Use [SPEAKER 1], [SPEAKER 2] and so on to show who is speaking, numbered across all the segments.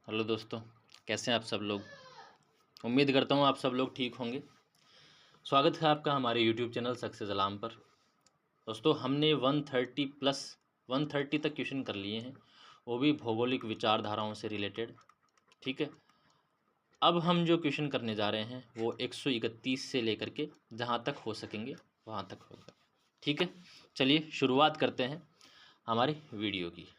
[SPEAKER 1] Hello दोस्तों, कैसे हैं आप सब लोग। उम्मीद करता हूँ आप सब लोग ठीक होंगे। स्वागत है आपका हमारे यूट्यूब चैनल सक्सेस अलार्म पर। दोस्तों, हमने 130 तक क्वेश्चन कर लिए हैं, वो भी भौगोलिक विचारधाराओं से रिलेटेड। ठीक है, अब हम जो क्वेश्चन करने जा रहे हैं वो 131 से लेकर के जहाँ तक हो सकेंगे वहाँ तक होगा। ठीक है, चलिए शुरुआत करते हैं हमारे वीडियो की।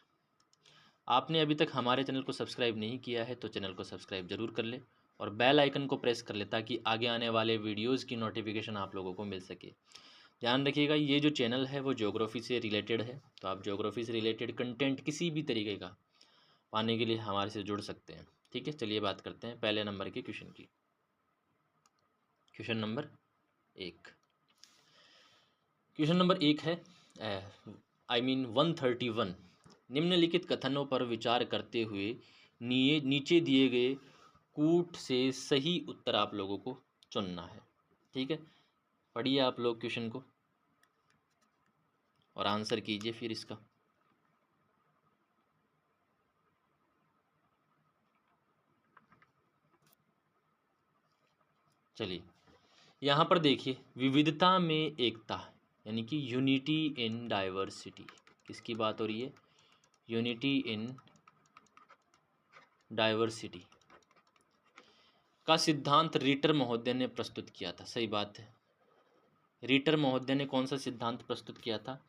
[SPEAKER 1] आपने अभी तक हमारे चैनल को सब्सक्राइब नहीं किया है तो चैनल को सब्सक्राइब जरूर कर ले और बेल आइकन को प्रेस कर ले ताकि आगे आने वाले वीडियोस की नोटिफिकेशन आप लोगों को मिल सके। ध्यान रखिएगा, ये जो चैनल है वो ज्योग्राफी से रिलेटेड है, तो आप ज्योग्राफी से रिलेटेड कंटेंट किसी भी तरीके का पाने के लिए हमारे से जुड़ सकते हैं। ठीक है, चलिए बात करते हैं पहले नंबर के क्वेश्चन की। Question number 1। क्वेश्चन नंबर 1 है 131। निम्नलिखित कथनों पर विचार करते हुए नीचे दिए गए कूट से सही उत्तर आप लोगों को चुनना है। ठीक है, पढ़िए आप लोग क्वेश्चन को और आंसर कीजिए फिर इसका। चलिए, यहाँ पर देखिए, विविधता में एकता यानी कि यूनिटी इन डाइवर्सिटी, किसकी बात हो रही है? यूनिटी इन डाइवर्सिटी का सिद्धांत रीटर महोदय ने प्रस्तुत किया था। सही बात है, रीटर महोदय ने कौन सा सिद्धांत प्रस्तुत किया था?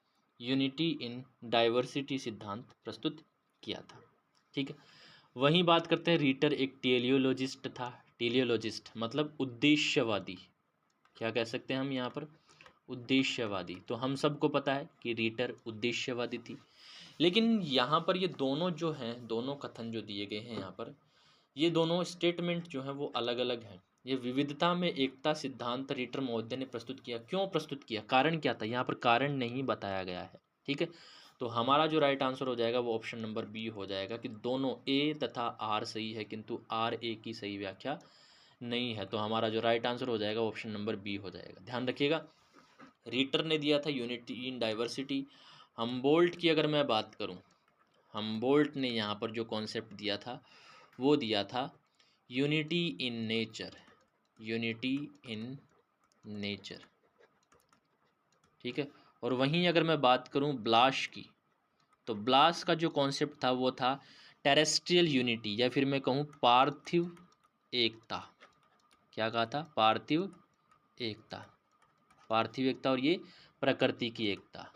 [SPEAKER 1] यूनिटी इन डाइवर्सिटी सिद्धांत प्रस्तुत किया था। ठीक है, वहीं बात करते हैं, रीटर एक टेलियोलॉजिस्ट था। टेलियोलॉजिस्ट मतलब उद्देश्यवादी, क्या कह सकते हैं हम यहाँ पर? उद्देश्यवादी। तो हम सबको पता है कि रीटर उद्देश्यवादी थी। लेकिन यहाँ पर ये दोनों जो हैं, दोनों कथन जो दिए गए हैं यहाँ पर, ये दोनों स्टेटमेंट जो हैं वो अलग अलग हैं। ये विविधता में एकता सिद्धांत रीटर महोदय ने प्रस्तुत किया। क्यों प्रस्तुत किया, कारण क्या था? यहाँ पर कारण नहीं बताया गया है। ठीक है, तो हमारा जो राइट आंसर हो जाएगा वो ऑप्शन नंबर बी हो जाएगा कि दोनों ए तथा आर सही है किंतु आर ए की सही व्याख्या नहीं है। तो हमारा जो राइट आंसर हो जाएगा ऑप्शन नंबर बी हो जाएगा। ध्यान रखिएगा, रीटर ने दिया था यूनिटी इन डाइवर्सिटी। हमबोल्ट की अगर मैं बात करूं, हमबोल्ट ने यहाँ पर जो कॉन्सेप्ट दिया था वो दिया था unity in nature. Unity in nature. ठीक है, और वहीं अगर मैं बात करूं ब्लाश की, तो ब्लाश का जो कॉन्सेप्ट था वो था टेरेस्ट्रियल यूनिटी, या फिर मैं कहूं पार्थिव एकता। क्या कहा था? पार्थिव एकता। पार्थिव एकता, और ये प्रकृति की एकता।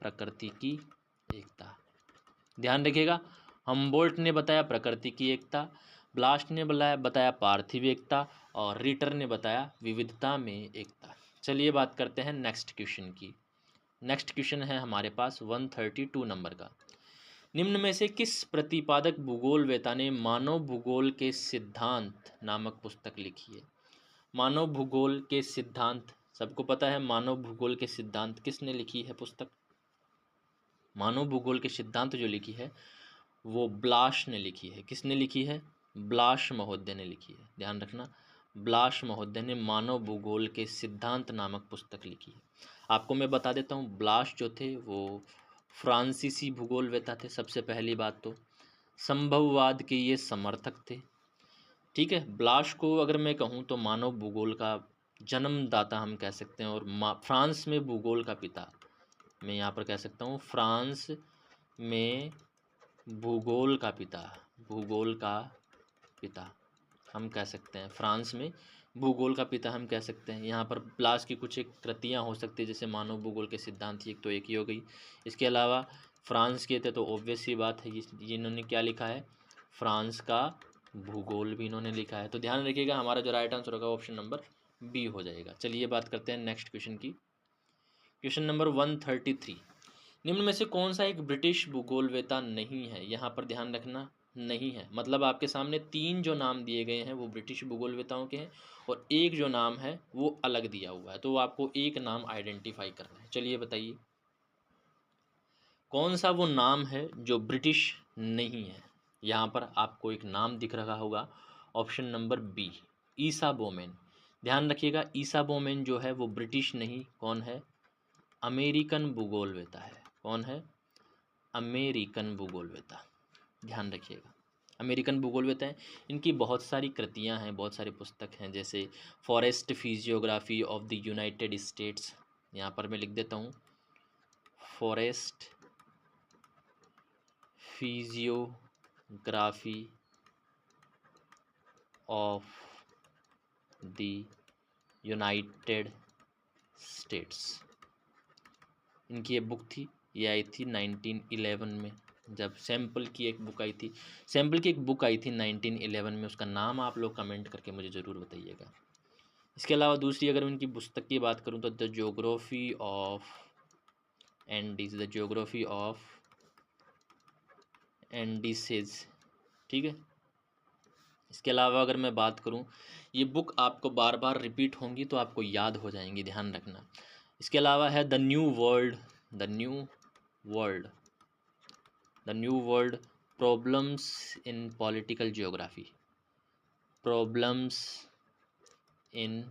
[SPEAKER 1] प्रकृति की एकता। ध्यान रखिएगा, हमबोल्ट ने बताया प्रकृति की एकता, ब्लास्ट ने बताया पार्थिव एकता, और रीटर ने बताया विविधता में एकता। चलिए बात करते हैं नेक्स्ट क्वेश्चन की। नेक्स्ट क्वेश्चन है हमारे पास 132 नंबर का। निम्न में से किस प्रतिपादक भूगोलवेता ने मानव भूगोल के सिद्धांत नामक पुस्तक लिखी है? मानव भूगोल के सिद्धांत, सबको पता है मानव भूगोल के सिद्धांत किसने लिखी है पुस्तक? मानव भूगोल के सिद्धांत जो लिखी है वो ब्लाश ने लिखी है। किसने लिखी है? ब्लाश महोदय ने लिखी है। ध्यान रखना, ब्लाश महोदय ने मानव भूगोल के सिद्धांत नामक पुस्तक लिखी है। आपको मैं बता देता हूँ, ब्लाश जो थे वो फ्रांसीसी भूगोलवेता थे। सबसे पहली बात तो संभववाद के ये समर्थक थे। ठीक है, ब्लाश को अगर मैं कहूँ तो मानव भूगोल का जन्मदाता हम कह सकते हैं, और फ्रांस में भूगोल का पिता मैं यहाँ पर कह सकता हूँ। फ्रांस में भूगोल का पिता, भूगोल का पिता हम कह सकते हैं। फ्रांस में भूगोल का पिता हम कह सकते हैं। यहाँ पर ब्लाश की कुछ एक कृतियाँ हो सकती है, जैसे मानव भूगोल के सिद्धांत, एक तो एक ही हो गई। इसके अलावा फ्रांस के थे तो ऑब्वियस सी बात है इन्होंने क्या लिखा है? फ्रांस का भूगोल भी इन्होंने लिखा है। तो ध्यान रखिएगा, हमारा जो राइट आंसर होगा ऑप्शन नंबर बी हो जाएगा। चलिए बात करते हैं नेक्स्ट क्वेश्चन की। Question number 133। निम्न में से कौन सा एक ब्रिटिश भूगोलवेता नहीं है? यहाँ पर ध्यान रखना, नहीं है मतलब आपके सामने 3 जो नाम दिए गए हैं वो ब्रिटिश भूगोलवेताओं के हैं, और एक जो नाम है वो अलग दिया हुआ है, तो आपको एक नाम आइडेंटिफाई करना है। चलिए बताइए कौन सा वो नाम है जो ब्रिटिश नहीं है। यहाँ पर आपको एक नाम दिख रहा होगा, ऑप्शन नंबर बी, ईसा बोमेन। ध्यान रखिएगा, ईसा बोमेन जो है वो ब्रिटिश नहीं, कौन है? अमेरिकन भूगोलवेता है। कौन है? अमेरिकन भूगोलवेता। ध्यान रखिएगा, अमेरिकन भूगोलवेत्ता हैं। इनकी बहुत सारी कृतियां हैं, बहुत सारी पुस्तक हैं, जैसे forest physiography of the United states, यहाँ पर मैं लिख देता हूँ, forest physiography of the United states, इनकी ये बुक थी। ये आई थी 1911 में, जब सैम्पल की एक बुक आई थी, सैम्पल की एक बुक आई थी 1911 में, उसका नाम आप लोग कमेंट करके मुझे ज़रूर बताइएगा। इसके अलावा दूसरी अगर मैं इनकी पुस्तक की बात करूँ तो the geography of Andes, the geography of Andes, ठीक है। इसके अलावा अगर मैं बात करूं, ये बुक आपको बार बार रिपीट होंगी तो आपको याद हो जाएंगी, ध्यान रखना। इसके अलावा है the new world, the new world, the new world problems in political geography, problems in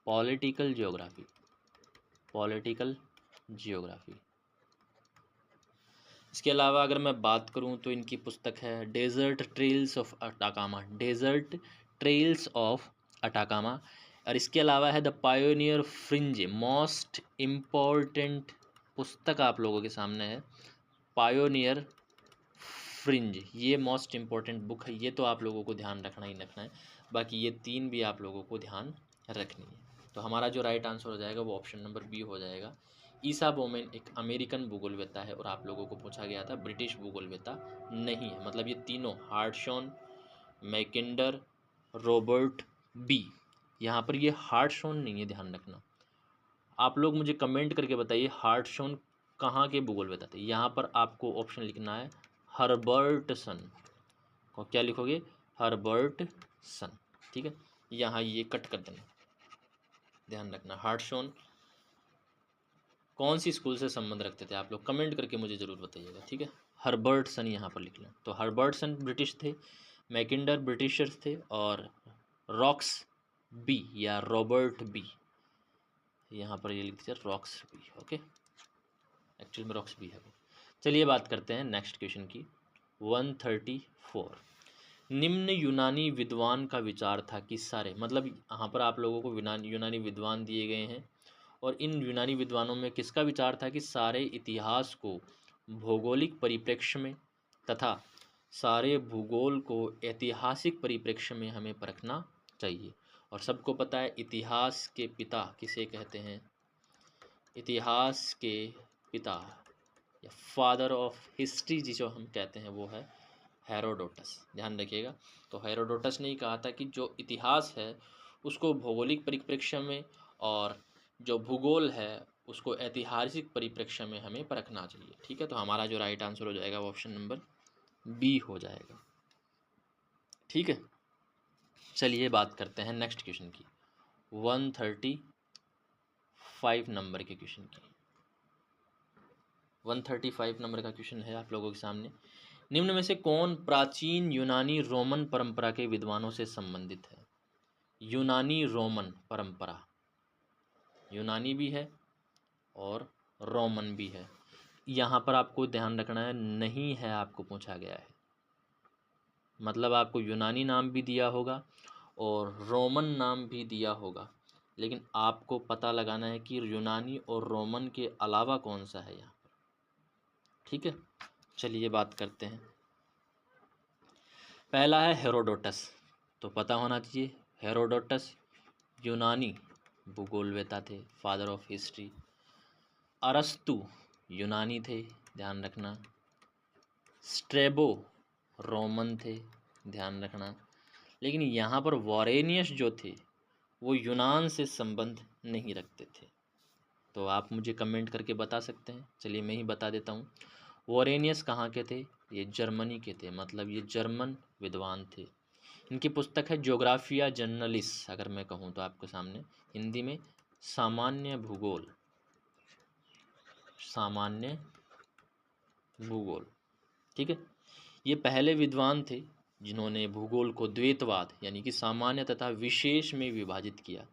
[SPEAKER 1] political geography, political geography. इसके अलावा अगर मैं बात करूं तो इनकी पुस्तक है desert trails of Atacama, desert trails of Atacama. और इसके अलावा है the pioneer fringe, most important पुस्तक आप लोगों के सामने है, पायोनियर फ्रिंज, ये मोस्ट इम्पॉर्टेंट बुक है, ये तो आप लोगों को ध्यान रखना ही रखना है। बाकी ये तीन भी आप लोगों को ध्यान रखनी है। तो हमारा जो राइट आंसर हो जाएगा वो ऑप्शन नंबर बी हो जाएगा। ईसा बोमेन एक अमेरिकन भूगोलवेत्ता है और आप लोगों को पूछा गया था ब्रिटिश भूगोलवेत्ता नहीं है। मतलब ये तीनों हार्टशॉन, मैकिंडर, रॉबर्ट बी, यहाँ पर ये हार्टशॉन नहीं है, ध्यान रखना। आप लोग मुझे कमेंट करके बताइए हार्टशॉन कहाँ के भूगोलवेत्ता थे। यहाँ पर आपको ऑप्शन लिखना है हर्बर्टसन, और क्या लिखोगे, हर्बर्टसन, ठीक है। यहाँ ये कट कर देना, ध्यान रखना। हार्टशॉन कौन सी स्कूल से संबंध रखते थे आप लोग कमेंट करके मुझे ज़रूर बताइएगा, ठीक है। हर्बर्टसन यहाँ पर लिख लें। तो हर्बर्टसन ब्रिटिश थे, मैकिंडर ब्रिटिशर्स थे, और रॉक्स बी या रॉबर्ट बी, यहाँ पर ये लिख दीजिए रॉक्स बी, ओके, एक्चुअल में रॉक्स बी है। चलिए बात करते हैं नेक्स्ट क्वेश्चन की। 134, निम्न यूनानी विद्वान का विचार था कि सारे, मतलब यहाँ पर आप लोगों को यूनानी विद्वान दिए गए हैं, और इन यूनानी विद्वानों में किसका विचार था कि सारे इतिहास को भौगोलिक परिप्रेक्ष्य में तथा सारे भूगोल को ऐतिहासिक परिप्रेक्ष्य में हमें परखना चाहिए। और सबको पता है इतिहास के पिता किसे कहते हैं, इतिहास के पिता या फादर ऑफ हिस्ट्री जिसे हम कहते हैं वो है हेरोडोटस, ध्यान रखिएगा। तो हेरोडोटस ने ही कहा था कि जो इतिहास है उसको भौगोलिक परिप्रेक्ष्य में और जो भूगोल है उसको ऐतिहासिक परिप्रेक्ष्य में हमें परखना चाहिए, ठीक है। तो हमारा जो राइट आंसर हो जाएगा वो ऑप्शन नंबर बी हो जाएगा, ठीक है। चलिए बात करते हैं नेक्स्ट क्वेश्चन की, 135 नंबर के क्वेश्चन की। 135 नंबर का क्वेश्चन है आप लोगों के सामने। निम्न में से कौन प्राचीन यूनानी रोमन परंपरा के विद्वानों से संबंधित है। यूनानी रोमन परंपरा, यूनानी भी है और रोमन भी है। यहाँ पर आपको ध्यान रखना है, नहीं है आपको पूछा गया है, मतलब आपको यूनानी नाम भी दिया होगा और रोमन नाम भी दिया होगा, लेकिन आपको पता लगाना है कि यूनानी और रोमन के अलावा कौन सा है यहाँ पर, ठीक है। चलिए बात करते हैं। पहला है हेरोडोटस, तो पता होना चाहिए हेरोडोटस यूनानी भूगोलवेत्ता थे, फादर ऑफ हिस्ट्री। अरस्तु यूनानी थे, ध्यान रखना। स्ट्रेबो रोमन थे, ध्यान रखना। लेकिन यहाँ पर वॉरेनियस जो थे वो यूनान से संबंध नहीं रखते थे। तो आप मुझे कमेंट करके बता सकते हैं, चलिए मैं ही बता देता हूँ। वॉरेनियस कहाँ के थे, ये जर्मनी के थे, मतलब ये जर्मन विद्वान थे। इनकी पुस्तक है ज्योग्राफिया जर्नलिस, अगर मैं कहूँ तो आपके सामने हिंदी में सामान्य भूगोल, सामान्य भूगोल, ठीक है। ये पहले विद्वान थे जिन्होंने भूगोल को द्वैतवाद यानी कि सामान्य तथा विशेष में विभाजित किया।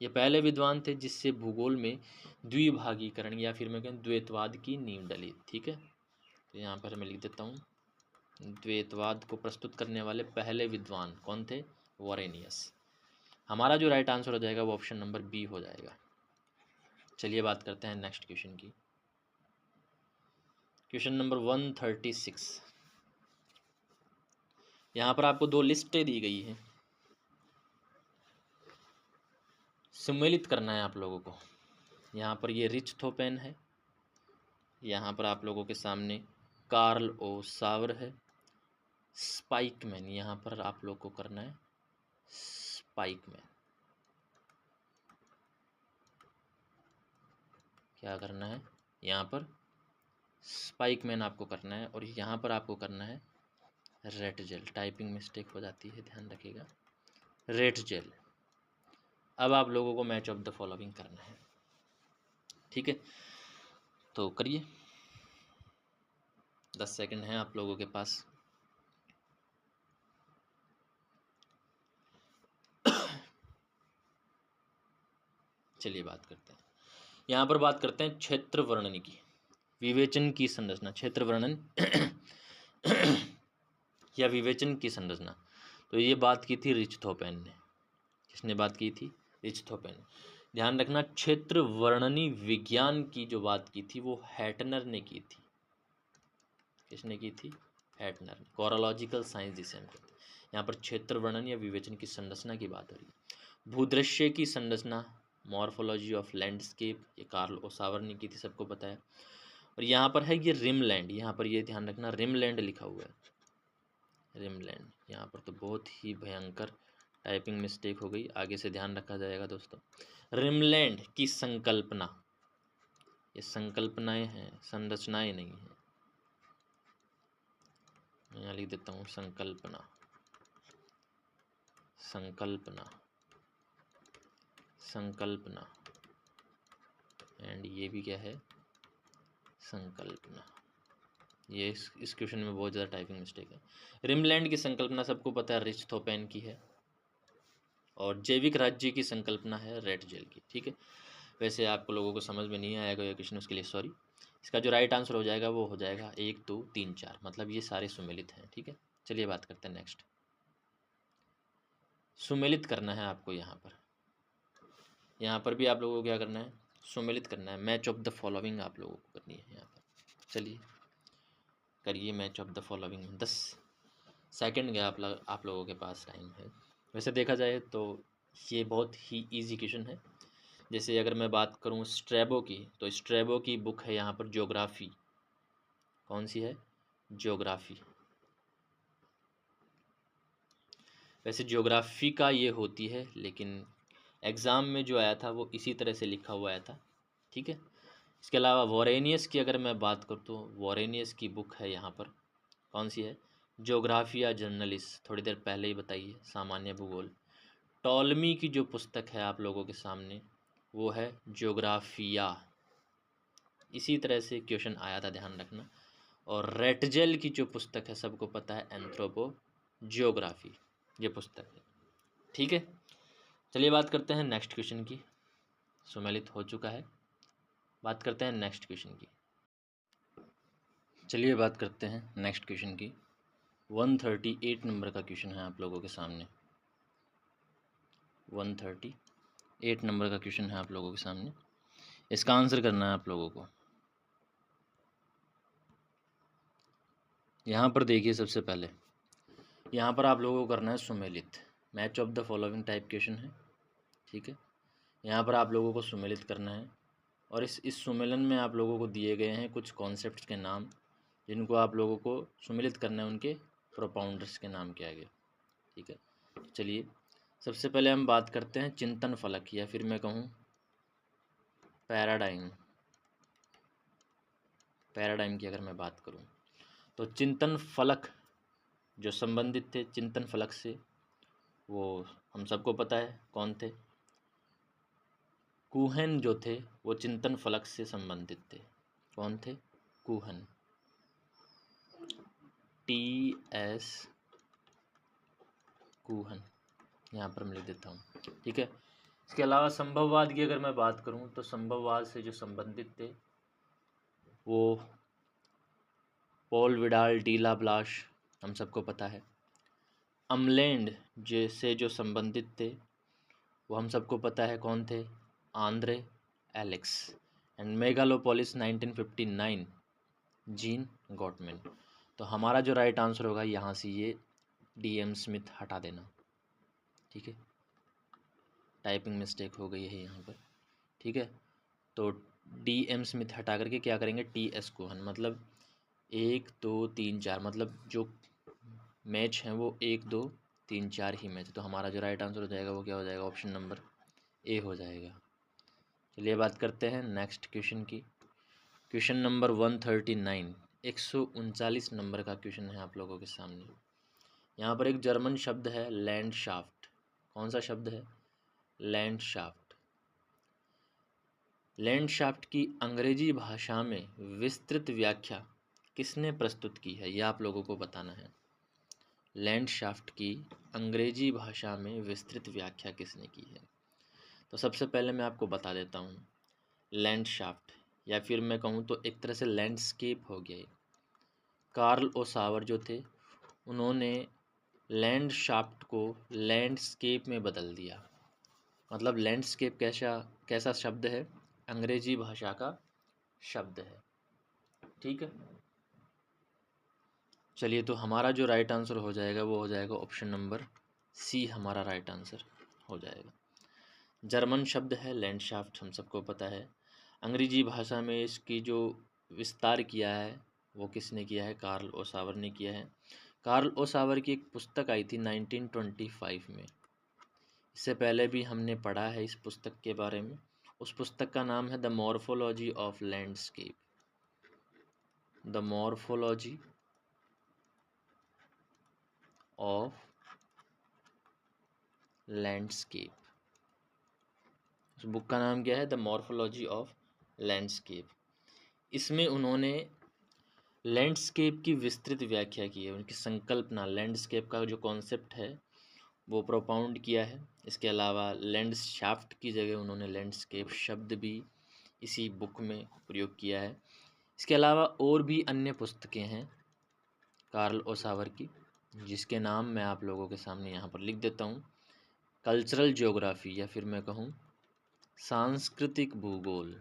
[SPEAKER 1] ये पहले विद्वान थे जिससे भूगोल में द्विभागीकरण या फिर मैं कहूँ द्वैतवाद की नींव डली, ठीक है। तो यहाँ पर मैं लिख देता हूँ द्वैतवाद को प्रस्तुत करने वाले पहले विद्वान कौन थे? वॉरेनियस। हमारा जो राइट आंसर हो जाएगा वो ऑप्शन नंबर बी हो जाएगा। चलिए बात करते हैं नेक्स्ट क्वेश्चन की। Question number 136। यहाँ पर आपको दो लिस्टें दी गई हैं, सम्मिलित करना है आप लोगों को। यहाँ पर ये रिचथोपेन है, यहाँ पर आप लोगों के सामने कार्ल ओ सावर है, स्पाइकमैन, यहाँ पर आप लोग को करना है स्पाइकमैन। क्या करना है? यहाँ पर स्पाइकमैन आपको करना है, और यहाँ पर आपको करना है रेटजेल। टाइपिंग मिस्टेक हो जाती है, ध्यान रखिएगा, रेटजेल। अब आप लोगों को मैच ऑफ द फॉलोइंग करना है, ठीक है? तो करिए, 10 सेकंड हैं आप लोगों के पास। चलिए बात करते हैं, यहाँ पर बात करते हैं क्षेत्र वर्णन की, विवेचन की संरचना। क्षेत्र वर्णन या विवेचन की संरचना, तो ये बात की थी रिचथोपेन ने। किसने बात की थी? रिचथोपेन। ध्यान रखना, क्षेत्र वर्णनी विज्ञान की जो बात की थी वो हैटनर ने की थी। किसने की थी? हैटनर। कोरोलॉजिकल साइंस जिसे हम कहते हैं। यहाँ पर क्षेत्र वर्णन या विवेचन की संरचना की बात हो रही है। भूदृश्य की संरचना, मॉर्फोलॉजी ऑफ लैंडस्केप, ये कार्ल ओ सावर ने की थी, सबको पता है। और यहाँ पर है ये रिमलैंड, यहाँ पर ये ध्यान रखना रिमलैंड लिखा हुआ है, रिमलैंड। यहाँ पर तो बहुत ही भयंकर टाइपिंग मिस्टेक हो गई, आगे से ध्यान रखा जाएगा दोस्तों। रिमलैंड की संकल्पना, ये संकल्पनाएं हैं, संरचनाएं नहीं हैं। मैं यहाँ लिख देता हूँ संकल्पना, संकल्पना, संकल्पना, एंड ये भी क्या है? संकल्पना। ये इस क्वेश्चन में बहुत ज़्यादा टाइपिंग मिस्टेक है। रिमलैंड की संकल्पना सबको पता है, रिचथोपेन की है, और जैविक राज्य की संकल्पना है रेटजेल की, ठीक है? वैसे आप लोगों को समझ में नहीं आएगा ये क्वेश्चन, उसके लिए सॉरी। इसका जो राइट आंसर हो जाएगा वो हो जाएगा 1 2 3 4, मतलब ये सारे सुमेलित हैं, ठीक है? चलिए बात करते हैं नेक्स्ट। सुमेलित करना है आपको, यहाँ पर भी आप लोगों को क्या करना है? सुमेलित करना है। मैच ऑफ द फॉलोइंग आप लोगों को करनी है यहाँ पर। चलिए करिए match of the following. 10 second का आप लोगों के पास टाइम है। वैसे देखा जाए तो ये बहुत ही इजी क्वेश्चन है। जैसे अगर मैं बात करूँ स्ट्रैबो की, तो स्ट्रैबो की बुक है यहाँ पर ज्योग्राफी। कौन सी है? ज्योग्राफी। वैसे ज्योग्राफी का ये होती है, लेकिन एग्ज़ाम में जो आया था वो इसी तरह से लिखा हुआ आया था, ठीक है? इसके अलावा वॉरेनियस की अगर मैं बात करूँ तो वॉरेनियस की बुक है यहाँ पर, कौन सी है? ज्योग्राफिया जर्नलिस, थोड़ी देर पहले ही बताई है, सामान्य भूगोल। टॉलमी की जो पुस्तक है आप लोगों के सामने वो है ज्योग्राफिया। इसी तरह से क्वेश्चन आया था, ध्यान रखना। और रेटजेल की जो पुस्तक है सबको पता है, एंथ्रोपो जियोग्राफी, ये पुस्तक है, ठीक है? चलिए बात करते हैं नेक्स्ट क्वेश्चन की। सुमेलित हो चुका है, बात करते हैं नेक्स्ट क्वेश्चन की। चलिए बात करते हैं नेक्स्ट क्वेश्चन की। 138 नंबर का क्वेश्चन है आप लोगों के सामने। 138 नंबर का क्वेश्चन है आप लोगों के सामने। इसका आंसर करना है आप लोगों को। यहाँ पर देखिए, सबसे पहले यहाँ पर आप लोगों को करना है सुमेलित। Match of the following type question है, ठीक है? यहाँ पर आप लोगों को सुमेलित करना है, और इस सुमेलन में आप लोगों को दिए गए हैं कुछ कॉन्सेप्ट्स के नाम, जिनको आप लोगों को सुमेलित करना है, उनके प्रोपाउंडर्स के नाम किया गया, ठीक है? चलिए सबसे पहले हम बात करते हैं चिंतन फलक, या फिर मैं कहूँ पैराडाइम। पैराडाइम की अगर मैं बात करूँ तो चिंतन फलक जो संबंधित थे चिंतन फलक से, वो हम सबको पता है कौन थे? कुहन जो थे वो चिंतन फलक से संबंधित थे। कौन थे? कुहन, TS कुहन, यहाँ पर मैं लिख देता हूँ, ठीक है? इसके अलावा संभववाद की अगर मैं बात करूँ तो संभववाद से जो संबंधित थे वो Paul Vidal de la Blache, हम सबको पता है। अमलैंड जैसे जो संबंधित थे वो हम सबको पता है कौन थे, Andre Alex. And megalopolis 1959, gene Gottmann. तो हमारा जो राइट आंसर होगा यहाँ से ये DM स्मिथ हटा देना, ठीक है, टाइपिंग मिस्टेक हो गई है यहाँ पर, ठीक है। तो DM स्मिथ हटा करके क्या करेंगे, TS कोहन, मतलब 1 2 3 4, मतलब जो मैच हैं वो 1 2 3 4 ही मैच। तो हमारा जो राइट आंसर हो जाएगा वो क्या हो जाएगा, ऑप्शन नंबर A हो जाएगा। चलिए बात करते हैं नेक्स्ट क्वेश्चन की। क्वेश्चन नंबर 139, 139 नंबर का क्वेश्चन है आप लोगों के सामने। यहाँ पर एक जर्मन शब्द है लैंडशाफ्ट। कौन सा शब्द है, लैंडशाफ्ट। लैंडशाफ्ट की अंग्रेजी भाषा में विस्तृत व्याख्या किसने प्रस्तुत की है, यह आप लोगों को बताना है। लैंडशाफ्ट की अंग्रेजी भाषा में विस्तृत व्याख्या किसने की है। तो सबसे पहले मैं आपको बता देता हूँ, लैंडशाफ्ट या फिर मैं कहूँ तो एक तरह से लैंडस्केप हो गया। कार्ल ओसावर जो थे उन्होंने लैंडशाफ्ट को लैंडस्केप में बदल दिया। मतलब लैंडस्केप कैसा शब्द है, अंग्रेजी भाषा का शब्द है, ठीक है। चलिए तो हमारा जो राइट आंसर हो जाएगा वो हो जाएगा ऑप्शन नंबर C, हमारा राइट आंसर हो जाएगा। जर्मन शब्द है लैंडशाफ्ट, हम सबको पता है। अंग्रेजी भाषा में इसकी जो विस्तार किया है वो किसने किया है, कार्ल ओसावर ने किया है। कार्ल ओसावर की एक पुस्तक आई थी 1925 में। इससे पहले भी हमने पढ़ा है इस पुस्तक के बारे में। उस पुस्तक का नाम है the morphology of landscape, the morphology of landscape. उस बुक का नाम क्या है, द मॉर्फोलॉजी ऑफ लैंडस्केप। इसमें उन्होंने लैंडस्केप की विस्तृत व्याख्या की है, उनकी संकल्पना, लैंडस्केप का जो कॉन्सेप्ट है वो प्रोपाउंड किया है। इसके अलावा लैंडशाफ्ट की जगह उन्होंने लैंडस्केप शब्द भी इसी बुक में प्रयोग किया है। इसके अलावा और भी अन्य पुस्तकें हैं कार्ल ओसावर की, जिसके नाम मैं आप लोगों के सामने यहाँ पर लिख देता हूँ। कल्चरल ज्योग्राफी या फिर मैं कहूँ सांस्कृतिक भूगोल,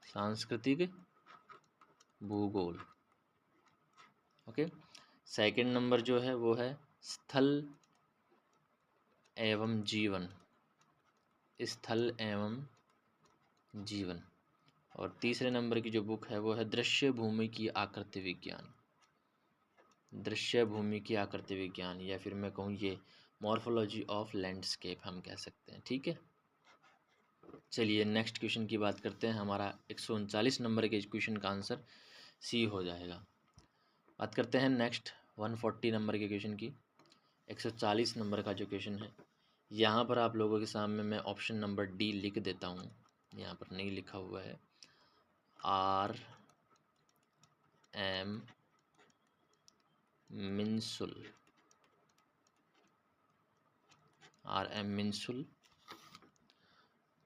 [SPEAKER 1] सांस्कृतिक भूगोल, ओके। सेकंड नंबर जो है वो है स्थल एवं जीवन, स्थल एवं जीवन। और तीसरे नंबर की जो बुक है वो है दृश्य भूमि की आकृति विज्ञान, दृश्य भूमि की आकृति विज्ञान, या फिर मैं कहूँ ये मॉर्फोलॉजी ऑफ लैंडस्केप हम कह सकते हैं, ठीक है। चलिए नेक्स्ट क्वेश्चन की बात करते हैं। हमारा 139 नंबर के क्वेश्चन का आंसर C हो जाएगा। बात करते हैं नेक्स्ट 140 नंबर के क्वेश्चन की। 140 नंबर का जो क्वेश्चन है यहाँ पर आप लोगों के सामने मैं ऑप्शन नंबर D लिख देता हूँ, यहाँ पर नहीं लिखा हुआ है। R.M. मिन्सुल, R.M. मिन्सुल।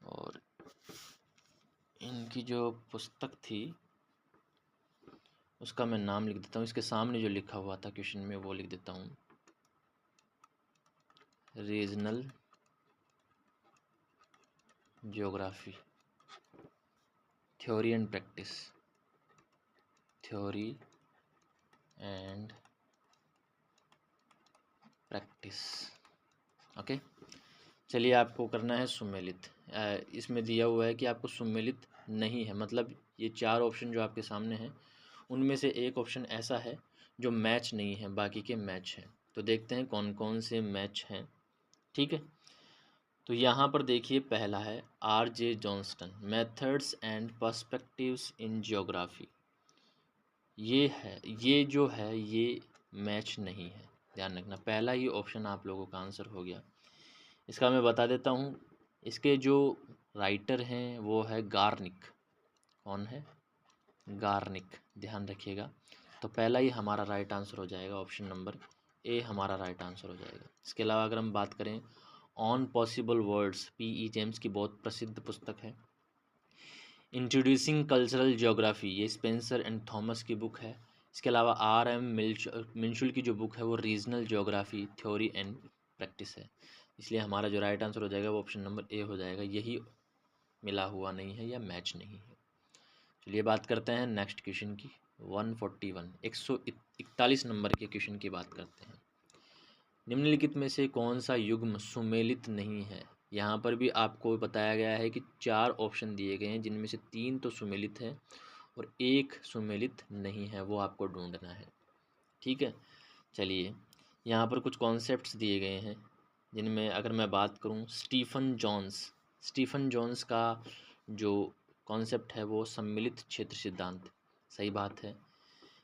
[SPEAKER 1] और इनकी जो पुस्तक थी उसका मैं नाम लिख देता हूँ, इसके सामने जो लिखा हुआ था क्वेश्चन में वो लिख देता हूँ, regional geography theory and practice, theory and practice, okay. चलिए आपको करना है सुमेलित। इसमें दिया हुआ है कि आपको सुमेलित नहीं है, मतलब ये 4 ऑप्शन जो आपके सामने हैं उनमें से एक ऑप्शन ऐसा है जो मैच नहीं है, बाकी के मैच हैं। तो देखते हैं कौन कौन से मैच हैं, ठीक है। तो यहाँ पर देखिए पहला है R.J. Johnston, methods and perspectives in geography. ये है, ये जो है ये मैच नहीं है, ध्यान रखना। पहला ही ऑप्शन आप लोगों का आंसर हो गया। इसका मैं बता देता हूँ, इसके जो राइटर हैं वो है गार्निक। कौन है, गार्निक, ध्यान रखिएगा। तो पहला ही हमारा राइट आंसर हो जाएगा, ऑप्शन नंबर A हमारा राइट आंसर हो जाएगा। इसके अलावा अगर हम बात करें on possible words, P.E. James की बहुत प्रसिद्ध पुस्तक है। इंट्रोड्यूसिंग कल्चरल ज्योग्राफी, ये स्पेंसर एंड थॉमस की बुक है। इसके अलावा R.M. मिंशुल की जो बुक है वो regional geography theory and practice है। इसलिए हमारा जो राइट आंसर हो जाएगा वो ऑप्शन नंबर ए हो जाएगा, यही मिला हुआ नहीं है या मैच नहीं है। चलिए बात करते हैं नेक्स्ट क्वेश्चन की। 141 नंबर के क्वेश्चन की बात करते हैं। निम्नलिखित में से कौन सा युग्म सुमेलित नहीं है। यहाँ पर भी आपको बताया गया है कि 4 ऑप्शन दिए गए हैं, जिनमें से 3 तो सुमेलित हैं और 1 सुमेलित नहीं है, वो आपको ढूंढना है। ठीक है, चलिए यहाँ पर कुछ कॉन्सेप्ट्स दिए गए हैं, जिनमें अगर मैं बात करूँ स्टीफन जॉन्स का जो कॉन्सेप्ट है वो सम्मिलित क्षेत्र सिद्धांत, सही बात है।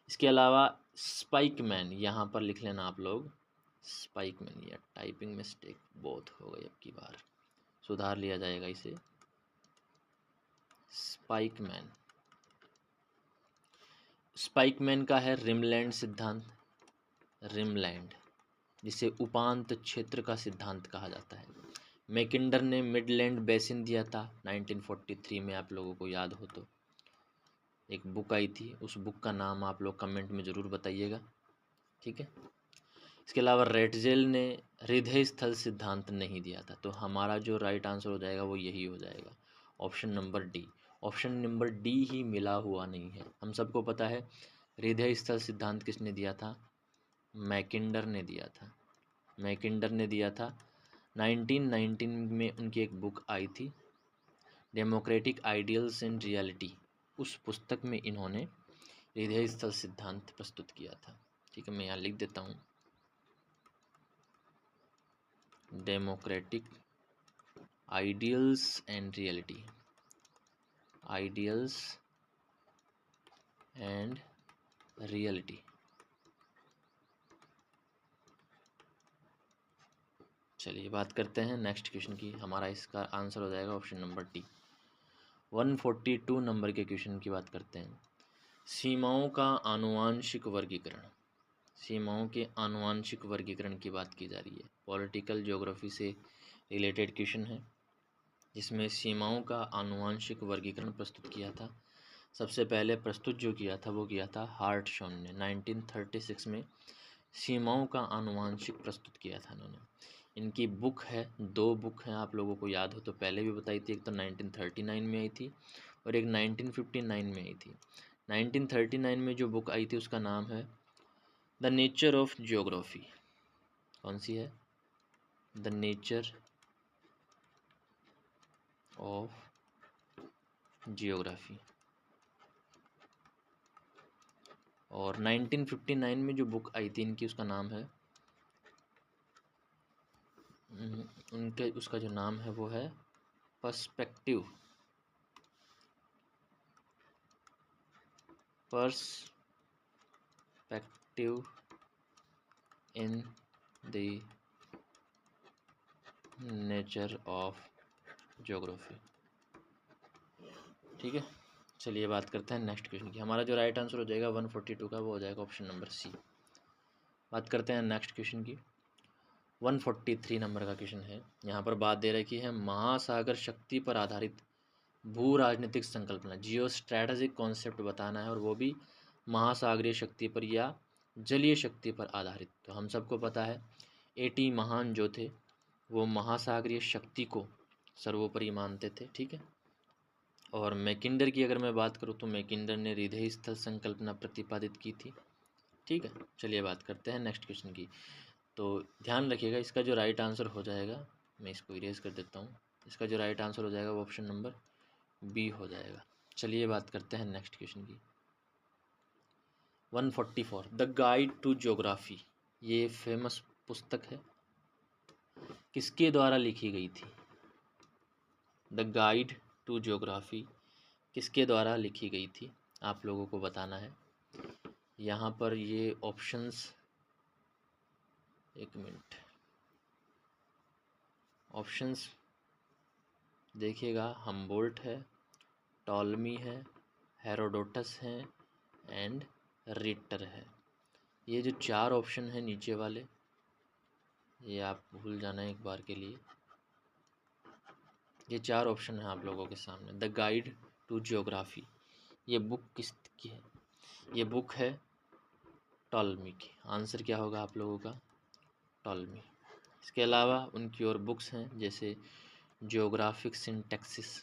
[SPEAKER 1] इसके अलावा स्पाइकमैन, यहाँ पर लिख लेना आप लोग स्पाइकमैन, या टाइपिंग मिस्टेक बहुत हो गई, अब की बार सुधार लिया जाएगा इसे। स्पाइकमैन का है रिमलैंड सिद्धांत, रिमलैंड जिसे उपांत क्षेत्र का सिद्धांत कहा जाता है। मैकिंडर ने मिडलैंड बेसिन दिया था 1943 में, आप लोगों को याद हो तो एक बुक आई थी, उस बुक का नाम आप लोग कमेंट में ज़रूर बताइएगा। ठीक है, इसके अलावा रेटजेल ने हृदय स्थल सिद्धांत नहीं दिया था, तो हमारा जो राइट आंसर हो जाएगा वो यही हो जाएगा, option number D. Option number D ही मिला हुआ नहीं है। हम सबको पता है हृदय स्थल सिद्धांत किसने दिया था, मैकिंडर ने दिया था। मैकिंडर ने दिया था 1919 में, उनकी एक बुक आई थी डेमोक्रेटिक आइडियल्स एंड रियलिटी, उस पुस्तक में इन्होंने हृदय स्थल सिद्धांत प्रस्तुत किया था। ठीक है, मैं यहाँ लिख देता हूँ democratic ideals and reality, ideals and reality. चलिए बात करते हैं नेक्स्ट क्वेश्चन की। हमारा इसका आंसर हो जाएगा ऑप्शन नंबर डी। 142 नंबर के क्वेश्चन की बात करते हैं। सीमाओं का आनुवांशिक वर्गीकरण, सीमाओं के आनुवांशिक वर्गीकरण की बात की जा रही है। पॉलिटिकल ज्योग्राफी से रिलेटेड क्वेश्चन है, जिसमें सीमाओं का आनुवांशिक वर्गीकरण प्रस्तुत किया था। सबसे पहले प्रस्तुत जो किया था वो किया था हार्टशॉन ने 1936 में, सीमाओं का आनुवांशिक प्रस्तुत किया था इन्होंने। इनकी बुक है, 2 बुक हैं, आप लोगों को याद हो तो पहले भी बताई थी, एक तो 1939 में आई थी और एक 1959 में आई थी। 1939 में जो बुक आई थी उसका नाम है द नेचर ऑफ जियोग्राफी। कौन सी है, द नेचर ऑफ जियोग्राफी। और 1959 में जो बुक आई थी इनकी, उसका नाम है उनके उसका जो नाम है वो है perspective in the nature of geography. ठीक है, चलिए बात करते हैं नेक्स्ट क्वेश्चन की। हमारा जो राइट आंसर हो जाएगा 142 का वो हो जाएगा ऑप्शन नंबर सी। बात करते हैं नेक्स्ट क्वेश्चन की। 143 नंबर का क्वेश्चन है। यहाँ पर बात दे रखी है महासागर शक्ति पर आधारित भू राजनीतिक संकल्पना, जियो स्ट्रैटेजिक कॉन्सेप्ट बताना है, और वो भी महासागरीय शक्ति पर या जलीय शक्ति पर आधारित। तो हम सबको पता है एटी महान जो थे वो महासागरीय शक्ति को सर्वोपरि मानते थे। ठीक है, और मैकिंडर की अगर मैं बात करूँ तो मैकिंडर ने हृदय स्थल संकल्पना प्रतिपादित की थी। ठीक है, चलिए बात करते हैं नेक्स्ट क्वेश्चन की। तो ध्यान रखिएगा, इसका जो राइट आंसर हो जाएगा, मैं इसको इरेज कर देता हूँ, इसका जो राइट आंसर हो जाएगा वो ऑप्शन नंबर बी हो जाएगा। चलिए बात करते हैं नेक्स्ट क्वेश्चन की। 144 द गाइड टू ज्योग्राफी, ये फेमस पुस्तक है, किसके द्वारा लिखी गई थी। द गाइड टू ज्योग्राफी किसके द्वारा लिखी गई थी, आप लोगों को बताना है। यहाँ पर ये ऑप्शंस, एक मिनट, ऑप्शंस देखिएगा, हम्बोल्ट है, टॉलमी है, हेरोडोटस है एंड रिटर है। ये जो 4 ऑप्शन है नीचे वाले, ये आप भूल जाना एक बार के लिए। ये 4 ऑप्शन है आप लोगों के सामने। द गाइड टू ज्योग्राफी, ये बुक किस की है, ये बुक है टॉलमी की। आंसर क्या होगा आप लोगों का? टॉलमी। इसके अलावा उनकी और बुक्स हैं जैसे ज्योग्राफिक सिंटैक्सिस,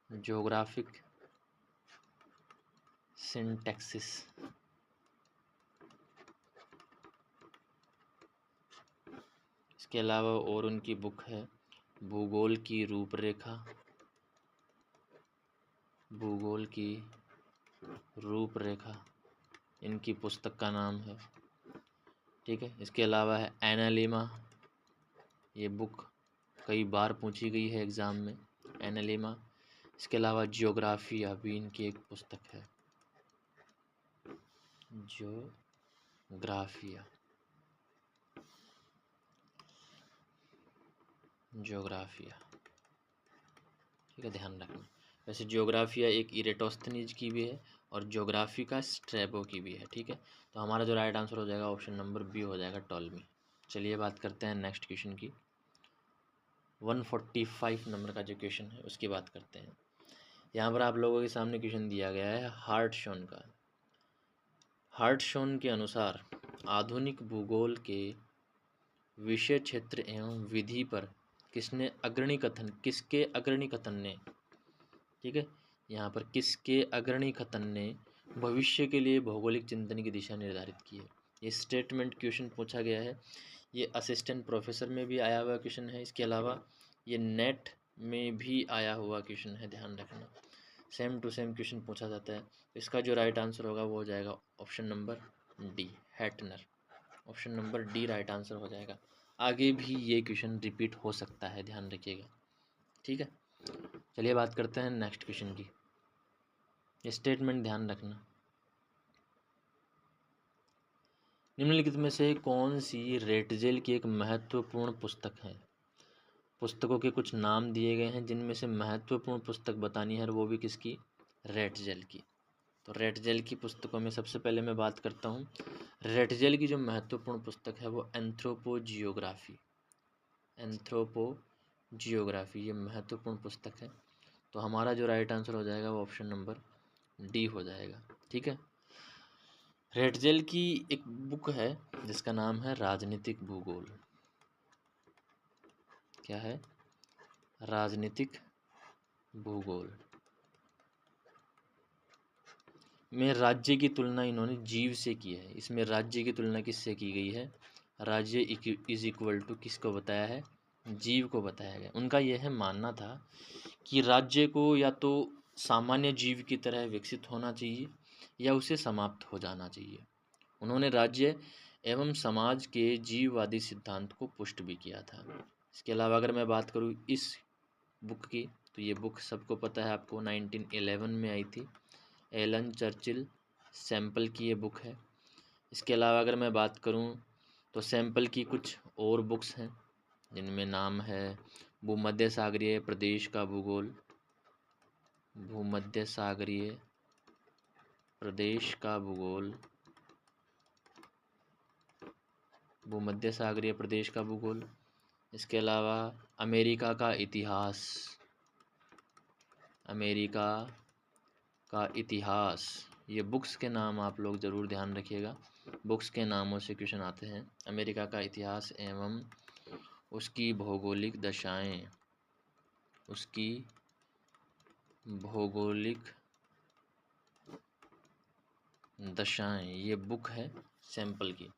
[SPEAKER 1] ज्योग्राफिक सिंटैक्सिस, इसके अलावा और उनकी बुक है भूगोल की रूपरेखा, भूगोल की रूपरेखा इनकी पुस्तक का नाम है। ठीक है, इसके अलावा है एनालिमा, ये बुक कई बार पूछी गई है एग्ज़ाम में, एनालिमा। इसके अलावा जियोग्राफिया भी इनकी एक पुस्तक है, जियोग्राफिया, जियोग्राफिया। ठीक है, ध्यान रखना। वैसे जियोग्राफिया एक इरेटोस्थनीज की भी है और ज्योग्राफी का स्ट्रैबो की भी है। ठीक है, तो हमारा जो राइट आंसर हो जाएगा ऑप्शन नंबर बी हो जाएगा, टॉलमी। चलिए बात करते हैं नेक्स्ट क्वेश्चन की। 145 नंबर का जो क्वेश्चन है उसकी बात करते हैं। यहाँ पर आप लोगों के सामने क्वेश्चन दिया गया है हार्टशॉन का। हार्टशॉन के अनुसार आधुनिक भूगोल के विषय क्षेत्र एवं विधि पर किसके अग्रणी कथन ने, ठीक है, यहाँ पर किसके अग्रणी कथन ने भविष्य के लिए भौगोलिक चिंतन की दिशा निर्धारित की है। ये स्टेटमेंट क्वेश्चन पूछा गया है, ये असिस्टेंट प्रोफेसर में भी आया हुआ क्वेश्चन है, इसके अलावा ये नेट में भी आया हुआ क्वेश्चन है, ध्यान रखना। सेम टू सेम क्वेश्चन पूछा जाता है। इसका जो राइट आंसर होगा वो हो जाएगा option number D, Hettner. Option number D right answer हो जाएगा। आगे भी ये क्वेश्चन रिपीट हो सकता है, ध्यान रखिएगा। ठीक है, चलिए बात करते हैं नेक्स्ट क्वेश्चन की। स्टेटमेंट ध्यान रखना। निम्नलिखित में से कौन सी रेटजेल की एक महत्वपूर्ण पुस्तक है? पुस्तकों के कुछ नाम दिए गए हैं जिनमें से महत्वपूर्ण पुस्तक बतानी है, और वो भी किसकी? रेटजेल की। तो रेटजेल की पुस्तकों में सबसे पहले मैं बात करता हूँ। रेटजेल की जो महत्वपूर्ण पुस्तक है वो एंथ्रोपोजियोग्राफी, एंथ्रोपोजियोग्राफी ये महत्वपूर्ण पुस्तक है। तो हमारा जो राइट आंसर हो जाएगा वो ऑप्शन नंबर डी हो जाएगा। ठीक है, रेटजेल की एक बुक है जिसका नाम है राजनीतिक भूगोल। क्या है? राजनीतिक भूगोल में राज्य की तुलना इन्होंने जीव से की है। इसमें राज्य की तुलना किससे की गई है? राज्य इज इक्वल टू किसको बताया है? जीव को बताया गया। उनका यह मानना था कि राज्य को या तो सामान्य जीव की तरह विकसित होना चाहिए या उसे समाप्त हो जाना चाहिए। उन्होंने राज्य एवं समाज के जीववादी सिद्धांत को पुष्ट भी किया था। इसके अलावा अगर मैं बात करूँ इस बुक की, तो ये बुक सबको पता है आपको 1911 में आई थी। एलन चर्चिल सैंपल की ये बुक है। इसके अलावा अगर मैं बात करूं तो सैंपल की कुछ और बुक्स हैं जिनमें नाम है भूमध्य सागरीय प्रदेश का भूगोल, भूमध्य सागरीय प्रदेश का भूगोल, भूमध्य सागरीय प्रदेश का भूगोल। इसके अलावा अमेरिका का इतिहास, अमेरिका का इतिहास, ये बुक्स के नाम आप लोग ज़रूर ध्यान रखिएगा। बुक्स के नामों से क्वेश्चन आते हैं। अमेरिका का इतिहास एवं उसकी भौगोलिक दशाएं, उसकी भौगोलिक दशाएं, ये बुक है सैंपल की।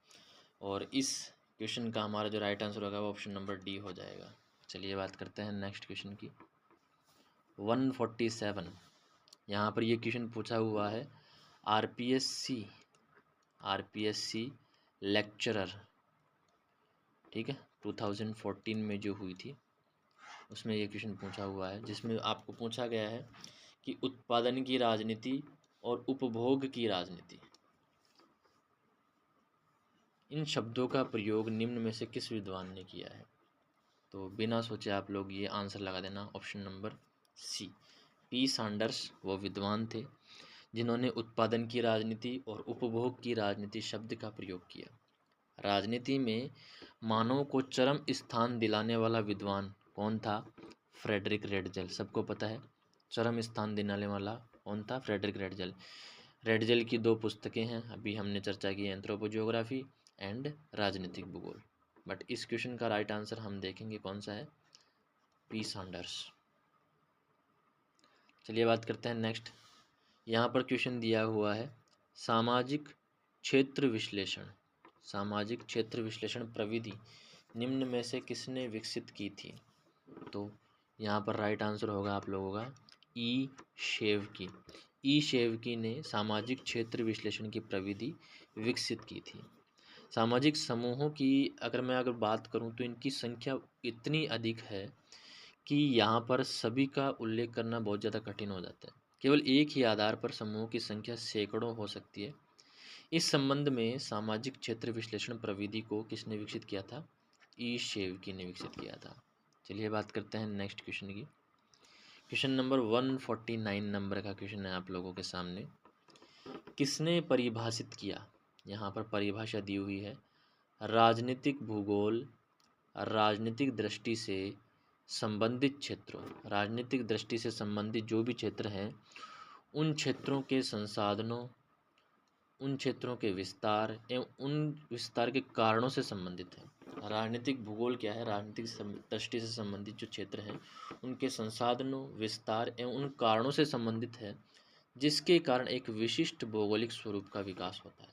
[SPEAKER 1] और इस क्वेश्चन का हमारा जो राइट आंसर होगा वो ऑप्शन नंबर डी हो जाएगा। चलिए बात करते हैं नेक्स्ट क्वेश्चन की। 147 यहाँ पर ये क्वेश्चन पूछा हुआ है आरपीएससी लेक्चरर, ठीक है, 2014 में जो हुई थी उसमें ये क्वेश्चन पूछा हुआ है, जिसमें आपको पूछा गया है कि उत्पादन की राजनीति और उपभोग की राजनीति, इन शब्दों का प्रयोग निम्न में से किस विद्वान ने किया है? तो बिना सोचे आप लोग ये आंसर लगा देना, option number C, P Sanders वो विद्वान थे जिन्होंने उत्पादन की राजनीति और उपभोग की राजनीति शब्द का प्रयोग किया। राजनीति में मानव को चरम स्थान दिलाने वाला विद्वान कौन था? फ्रेडरिक रेटजेल, सबको पता है। चरम स्थान दिलाने वाला कौन था? Frederick Ratzel. रेडजेल की 2 पुस्तकें हैं, अभी हमने चर्चा की एंथ्रोपोजियोग्राफी एंड राजनीतिक भूगोल। बट इस क्वेश्चन का राइट आंसर हम देखेंगे कौन सा है, पी सॉन्डर्स। चलिए बात करते हैं नेक्स्ट। यहाँ पर क्वेश्चन दिया हुआ है सामाजिक क्षेत्र विश्लेषण, सामाजिक क्षेत्र विश्लेषण प्रविधि निम्न में से किसने विकसित की थी। तो यहाँ पर राइट आंसर होगा आप लोगों का ई शेवकी। ई शेवकी ने सामाजिक क्षेत्र विश्लेषण की प्रविधि विकसित की थी। सामाजिक समूहों की अगर बात करूँ तो इनकी संख्या इतनी अधिक है कि यहाँ पर सभी का उल्लेख करना बहुत ज़्यादा कठिन हो जाता है। केवल एक ही आधार पर समूहों की संख्या सैकड़ों हो सकती है। इस संबंध में सामाजिक क्षेत्र विश्लेषण प्रविधि को किसने विकसित किया था, ई शेवकी ने विकसित किया था। चलिए बात करते हैं नेक्स्ट क्वेश्चन की। क्वेश्चन नंबर 149 नंबर का क्वेश्चन है आप लोगों के सामने। किसने परिभाषित किया, यहाँ पर परिभाषा दी हुई है, राजनीतिक भूगोल राजनीतिक दृष्टि से संबंधित क्षेत्रों, राजनीतिक दृष्टि से संबंधित जो भी क्षेत्र हैं उन क्षेत्रों के संसाधनों, उन क्षेत्रों के विस्तार एवं उन विस्तार के कारणों से संबंधित है। राजनीतिक भूगोल क्या है, राजनीतिक दृष्टि से संबंधित जो क्षेत्र हैं उनके संसाधनों, विस्तार एवं उन कारणों से संबंधित है जिसके कारण एक विशिष्ट भौगोलिक स्वरूप का विकास होता है।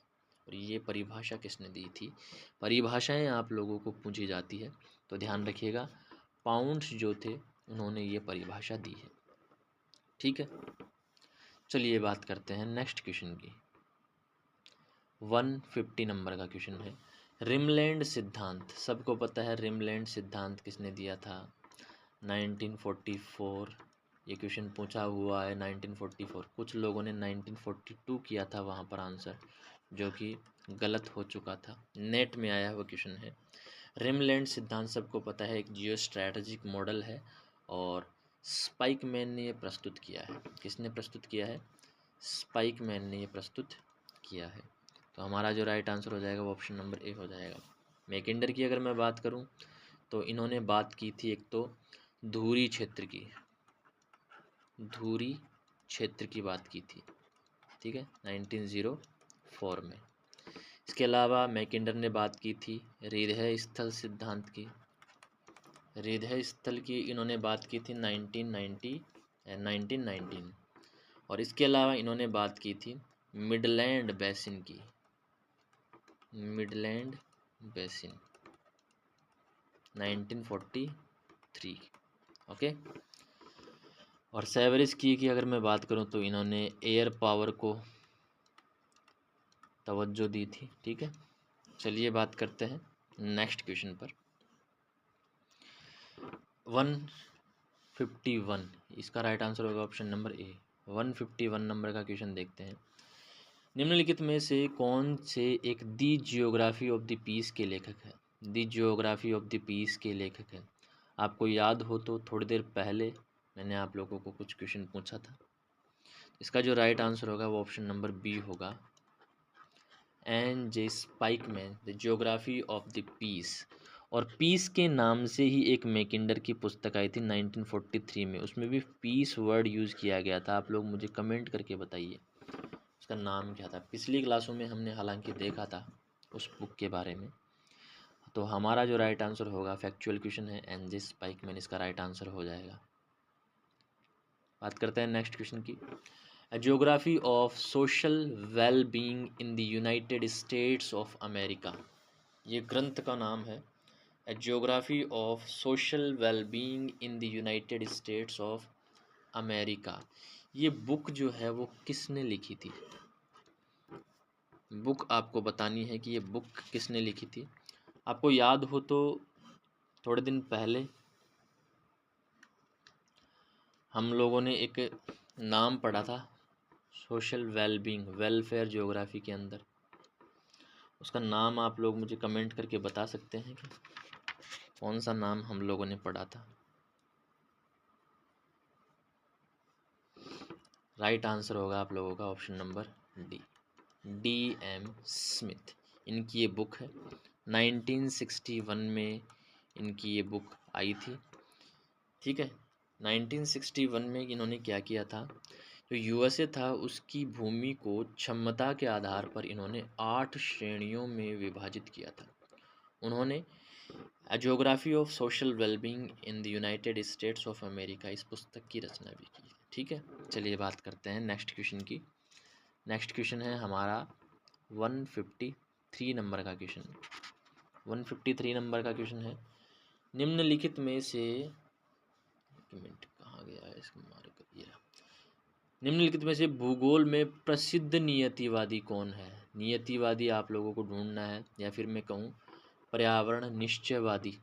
[SPEAKER 1] और ये परिभाषा किसने दी थी, परिभाषाएं आप लोगों को पूछी जाती है तो ध्यान रखिएगा, पाउंड्स जो थे उन्होंने ये परिभाषा दी है। ठीक है, चलिए बात करते हैं नेक्स्ट क्वेश्चन की। 150 नंबर का क्वेश्चन है, रिमलैंड सिद्धांत। सबको पता है रिमलैंड सिद्धांत किसने दिया था, 1944। ये क्वेश्चन पूछा हुआ है 1944। कुछ लोगों ने 1942 किया था वहाँ पर आंसर, जो कि गलत हो चुका था, नेट में आया हुआ क्वेश्चन है। रिमलैंड सिद्धांत सबको पता है एक जियो स्ट्रैटेजिक मॉडल है और स्पाइकमैन ने ये प्रस्तुत किया है। किसने प्रस्तुत किया है, स्पाइकमैन ने ये प्रस्तुत किया है। तो हमारा जो राइट आंसर हो जाएगा वो ऑप्शन नंबर ए हो जाएगा। मैकेंडर की अगर मैं बात करूं तो इन्होंने बात की थी एक तो धुरी क्षेत्र की, धुरी क्षेत्र की बात की थी, ठीक है, 1904 में। इसके अलावा मैकेंडर ने बात की थी हृदय स्थल सिद्धांत की, हृदय स्थल की इन्होंने बात की थी 1919। और इसके अलावा इन्होंने बात की थी मिडलैंड बेसिन की, मिडलैंड बेसिन 1943। ओके, और सेवरिज की अगर मैं बात करूं तो इन्होंने एयर पावर को तवज्जो दी थी। ठीक है, चलिए बात करते हैं नेक्स्ट क्वेश्चन पर। 151 इसका राइट आंसर होगा ऑप्शन नंबर ए। 151 नंबर का क्वेश्चन देखते हैं, निम्नलिखित में से कौन से एक दी जियोग्राफी ऑफ द पीस के लेखक है, दी जियोग्राफी ऑफ द पीस के लेखक है। आपको याद हो तो थोड़ी देर पहले मैंने आप लोगों को कुछ क्वेश्चन पूछा था, इसका जो राइट आंसर होगा वो ऑप्शन नंबर बी होगा, N J Spykman, the geography of the peace. और पीस के नाम से ही एक मैकेंडर की पुस्तक आई थी 1943 में, उसमें भी पीस वर्ड यूज़ किया गया था। आप लोग मुझे कमेंट करके बताइए उसका नाम क्या था। पिछली क्लासों में हमने हालांकि देखा था उस बुक के बारे में। तो हमारा जो राइट आंसर होगा, फैक्चुअल क्वेश्चन है, एन जे स्पाइकमैन इसका राइट आंसर हो जाएगा। बात करते हैं नेक्स्ट क्वेश्चन की। A Geography of Social Well-being in the United States of America, ये ग्रंथ का नाम है A Geography of Social Well-being in the United States of America। ये बुक जो है वो किसने लिखी थी, बुक आपको बतानी है कि ये बुक किसने लिखी थी। आपको याद हो तो थोड़े दिन पहले हम लोगों ने एक नाम पढ़ा था सोशल वेलबींग, वेलफेयर ज्योग्राफी के अंदर, उसका नाम आप लोग मुझे कमेंट करके बता सकते हैं कि कौन सा नाम हम लोगों ने पढ़ा था। राइट आंसर होगा आप लोगों का option number D, D.M. Smith. इनकी ये बुक है, 1961 में इनकी ये बुक आई थी। ठीक है, 1961 में इन्होंने क्या किया था जो यूएसए था उसकी भूमि को क्षमता के आधार पर इन्होंने 8 श्रेणियों में विभाजित किया था। उन्होंने geography of social wellbeing in the United states of America इस पुस्तक की रचना भी की। ठीक है, चलिए बात करते हैं नेक्स्ट क्वेश्चन की। नेक्स्ट क्वेश्चन है हमारा 153 नंबर का क्वेश्चन। 153 नंबर का क्वेश्चन है, निम्नलिखित में से एक मिनट कहाँ गया है इसको मार कर, ये निम्नलिखित में से भूगोल में प्रसिद्ध नियतिवादी कौन है। नियतिवादी आप लोगों को ढूंढना है, या फिर मैं कहूँ पर्यावरण निश्चयवादी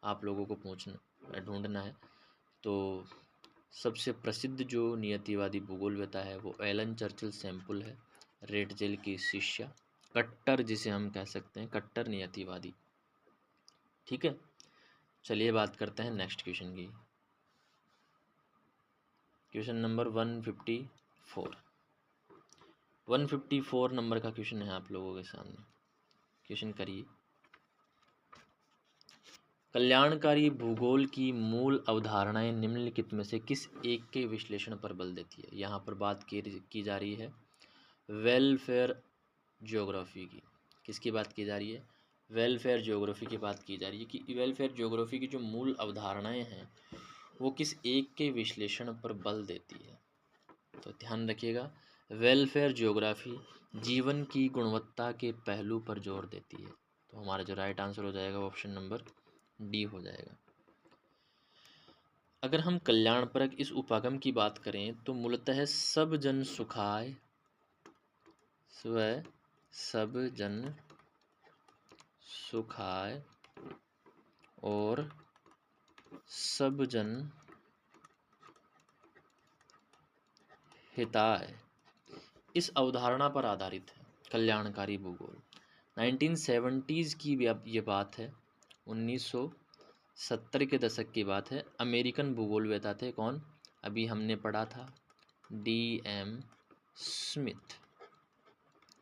[SPEAKER 1] आप लोगों को ढूंढना है। तो सबसे प्रसिद्ध जो नियतिवादी भूगोलवेता है वो एलन चर्चिल सैम्पल है, रेड जेल की शिष्या, कट्टर जिसे हम कह सकते हैं, कट्टर नियतिवादी। ठीक है, चलिए बात करते हैं नेक्स्ट क्वेश्चन की। Question number 154। 154 नंबर का क्वेश्चन है आप लोगों के सामने। क्वेश्चन करिए, कल्याणकारी भूगोल की मूल अवधारणाएं निम्नलिखित में से किस एक के विश्लेषण पर बल देती है। यहाँ पर बात की जा रही है वेलफेयर ज्योग्राफी की। किसकी बात की जा रही है? वेलफेयर ज्योग्राफी की बात की जा रही है कि वेलफेयर ज्योग्राफी की जो मूल अवधारणाएं हैं वो किस एक के विश्लेषण पर बल देती है। तो ध्यान रखिएगा, वेलफेयर ज्योग्राफी जीवन की गुणवत्ता के पहलू पर जोर देती है। तो हमारा जो राइट आंसर हो जाएगा ऑप्शन नंबर डी हो जाएगा। अगर हम कल्याणपरक इस उपागम की बात करें तो मूलतः सब जन सुखाय सब जन सुखाय और सब जन हिताय इस अवधारणा पर आधारित है कल्याणकारी भूगोल। 1970s की ये बात है, 1970 के दशक की बात है। अमेरिकन भूगोलवेता थे कौन? अभी हमने पढ़ा था DM स्मिथ।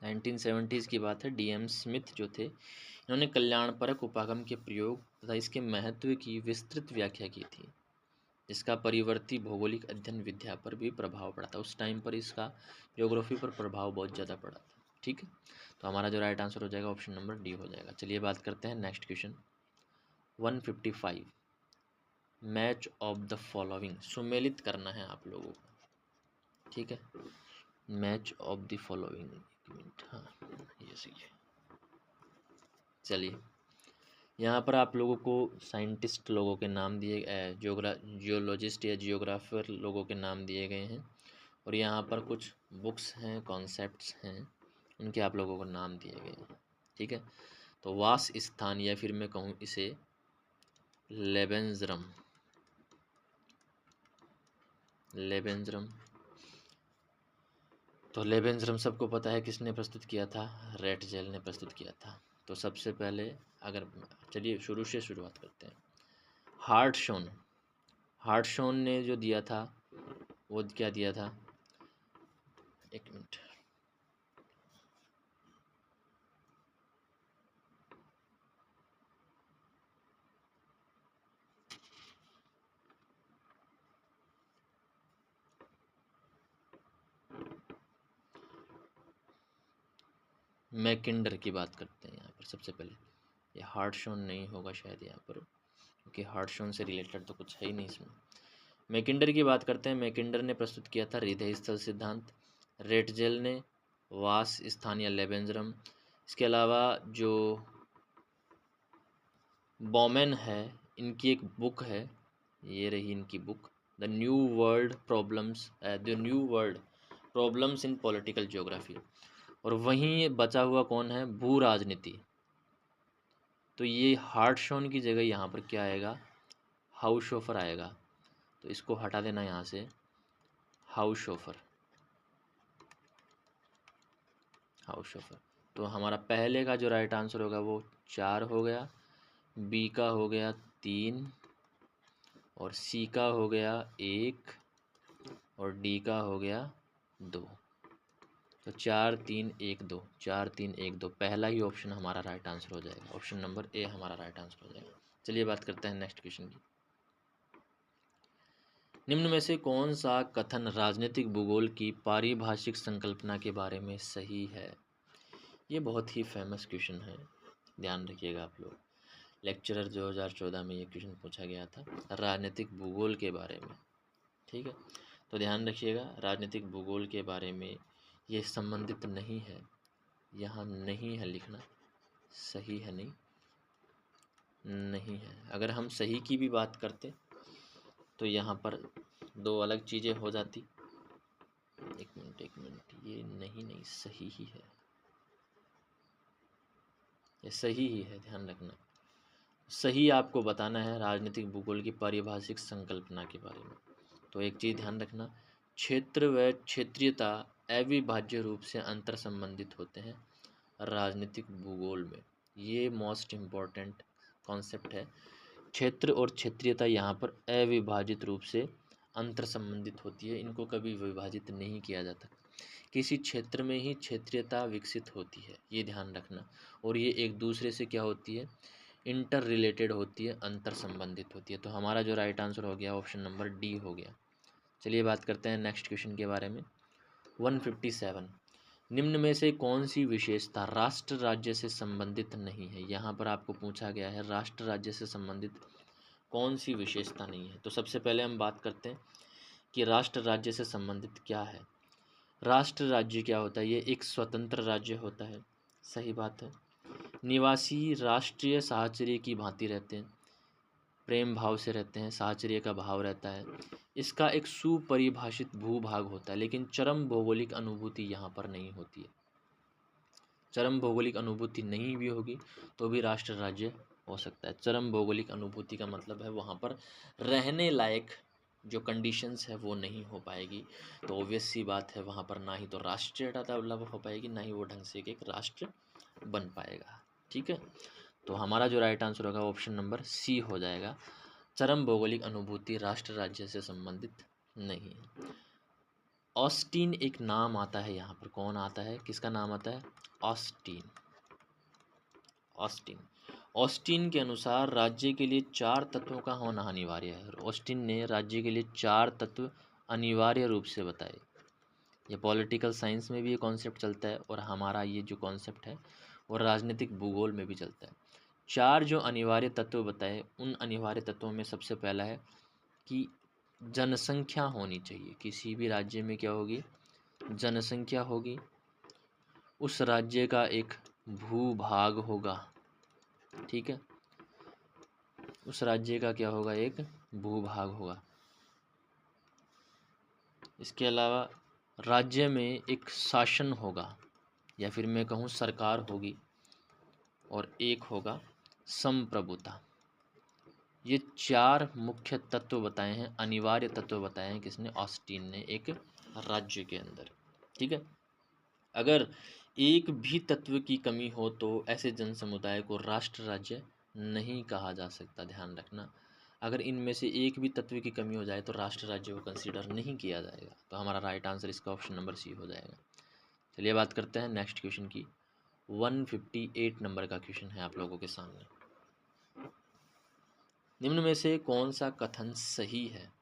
[SPEAKER 1] 1970s की बात है, DM स्मिथ जो थे, इन्होंने कल्याणपरक उपागम के प्रयोग तथा इसके महत्व की विस्तृत व्याख्या की थी, जिसका परिवर्ती भौगोलिक अध्ययन विद्या पर भी प्रभाव पड़ा था। उस टाइम पर इसका ज्योग्राफी पर प्रभाव बहुत ज़्यादा पड़ा था। ठीक है, तो हमारा जो राइट आंसर हो जाएगा ऑप्शन नंबर डी हो जाएगा। चलिए बात करते हैं next question 155। Match of the following, सुमेलित करना है आप लोगों को। ठीक है, मैच ऑफ द फॉलोइंग, एक मिनट, हाँ ये सही है। चलिए यहाँ पर आप लोगों को साइंटिस्ट लोगों के नाम दिए, जियोलॉजिस्ट या जियोग्राफर लोगों के नाम दिए गए हैं, और यहाँ पर कुछ बुक्स हैं, कॉन्सेप्ट्स हैं, उनके आप लोगों को नाम दिए गए हैं। ठीक है, तो वास स्थान या फिर मैं कहूँ इसे लेबेंजरम, तो लेबेंजरम सबको पता है किसने प्रस्तुत किया था? रेड जेल ने प्रस्तुत किया था। तो सबसे पहले अगर चलिए शुरू से शुरुआत करते हैं। हार्टशॉन ने जो दिया था वो क्या दिया था? एक मिनट, मैकिंडर की बात करते हैं यहाँ पर सबसे पहले। ये हार्टशॉन नहीं होगा शायद यहाँ पर, क्योंकि हार्टशॉन से रिलेटेड तो कुछ है ही नहीं इसमें। मैकिंडर की बात करते हैं। मैकिंडर ने प्रस्तुत किया था हृदय स्थल सिद्धांत। रेटजेल ने वास स्थान या लेबेंजरम। इसके अलावा जो बॉमेन है, इनकी एक बुक है, ये रही इनकी book, the new world problems in political geography. और वहीं बचा हुआ कौन है? भू राजनीति। तो ये हार्टशॉन की जगह यहाँ पर क्या आएगा? हाउसहोफर आएगा। तो इसको हटा देना यहाँ से, हाउसहोफर। तो हमारा पहले का जो राइट आंसर होगा वो 4 हो गया, बी का हो गया 3, और सी का हो गया 1, और डी का हो गया 2। तो 4 3 1 2, 4 3 1 2, पहला ही ऑप्शन हमारा राइट आंसर हो जाएगा। ऑप्शन नंबर ए हमारा राइट आंसर हो जाएगा। चलिए बात करते हैं नेक्स्ट क्वेश्चन की। निम्न में से कौन सा कथन राजनीतिक भूगोल की पारिभाषिक संकल्पना के बारे में सही है? ये बहुत ही फेमस क्वेश्चन है, ध्यान रखिएगा आप लोग। लेक्चरर 2014 में ये क्वेश्चन पूछा गया था राजनीतिक भूगोल के बारे में, ठीक है। तो ध्यान रखिएगा, राजनीतिक भूगोल के बारे में ये संबंधित नहीं है, यहाँ नहीं है लिखना, सही है नहीं है। अगर हम सही की भी बात करते तो यहाँ पर दो अलग चीज़ें हो जाती। एक मिनट, ये नहीं सही ही है, ये सही ही है, ध्यान रखना। सही आपको बताना है राजनीतिक भूगोल की पारिभाषिक संकल्पना के बारे में। तो एक चीज़ ध्यान रखना, क्षेत्र व क्षेत्रीयता अविभाज्य रूप से अंतर संबंधित होते हैं राजनीतिक भूगोल में। ये मोस्ट इम्पॉर्टेंट कॉन्सेप्ट है। क्षेत्र और क्षेत्रीयता यहाँ पर अविभाजित रूप से अंतर संबंधित होती है, इनको कभी विभाजित नहीं किया जाता। किसी क्षेत्र में ही क्षेत्रीयता विकसित होती है, ये ध्यान रखना। और ये एक दूसरे से क्या होती है, इंटर रिलेटेड होती है, अंतर संबंधित होती है। तो हमारा जो राइट आंसर हो गया ऑप्शन नंबर डी हो गया। चलिए बात करते हैं नेक्स्ट क्वेश्चन के बारे में। 157, निम्न में से कौन सी विशेषता राष्ट्र राज्य से संबंधित नहीं है? यहाँ पर आपको पूछा गया है राष्ट्र राज्य से संबंधित कौन सी विशेषता नहीं है। तो सबसे पहले हम बात करते हैं कि राष्ट्र राज्य से संबंधित क्या है। राष्ट्र राज्य क्या होता है? ये एक स्वतंत्र राज्य होता है, सही बात है। निवासी राष्ट्रीय साहचर्य की भांति रहते हैं, प्रेम भाव से रहते हैं, साहचर्य का भाव रहता है। इसका एक सुपरिभाषित भूभाग होता है, लेकिन चरम भौगोलिक अनुभूति यहाँ पर नहीं होती है। चरम भौगोलिक अनुभूति नहीं भी होगी तो भी राष्ट्र राज्य हो सकता है। चरम भौगोलिक अनुभूति का मतलब है वहाँ पर रहने लायक जो कंडीशंस है वो नहीं हो पाएगी। तो ऑब्वियस सी बात है, वहाँ पर ना ही तो राष्ट्रीयता डेवलप हो पाएगी, ना ही वो ढंग से एक राष्ट्र बन पाएगा, ठीक है। तो हमारा जो राइट आंसर होगा ऑप्शन नंबर सी हो जाएगा। चरम भौगोलिक अनुभूति राष्ट्र राज्य से संबंधित नहीं है। ऑस्टीन एक नाम आता है यहाँ पर, कौन आता है, किसका नाम आता है? ऑस्टीन। ऑस्टीन ऑस्टीन के अनुसार राज्य के लिए 4 तत्वों का होना अनिवार्य है। ऑस्टीन ने राज्य के लिए 4 तत्व अनिवार्य रूप से बताए। ये पॉलिटिकल साइंस में भी ये कॉन्सेप्ट चलता है और हमारा ये जो कॉन्सेप्ट है वो राजनीतिक भूगोल में भी चलता है। 4 जो अनिवार्य तत्व बताए, उन अनिवार्य तत्वों में सबसे पहला है कि जनसंख्या होनी चाहिए। किसी भी राज्य में क्या होगी? जनसंख्या होगी। उस राज्य का एक भूभाग होगा, ठीक है। उस राज्य का क्या होगा? एक भूभाग होगा। इसके अलावा राज्य में एक शासन होगा, या फिर मैं कहूँ सरकार होगी, और एक होगा संप्रभुता। ये 4 मुख्य तत्व बताए हैं, अनिवार्य तत्व बताए हैं किसने? ऑस्टीन ने, एक राज्य के अंदर, ठीक है। अगर एक भी तत्व की कमी हो तो ऐसे जन समुदाय को राष्ट्र राज्य नहीं कहा जा सकता, ध्यान रखना। अगर इनमें से एक भी तत्व की कमी हो जाए तो राष्ट्र राज्य को कंसीडर नहीं किया जाएगा। तो हमारा राइट आंसर इसका ऑप्शन नंबर सी हो जाएगा। चलिए बात करते हैं नेक्स्ट क्वेश्चन की। 158 नंबर का क्वेश्चन है आप लोगों के सामने। निम्न में से कौन सा कथन सही है?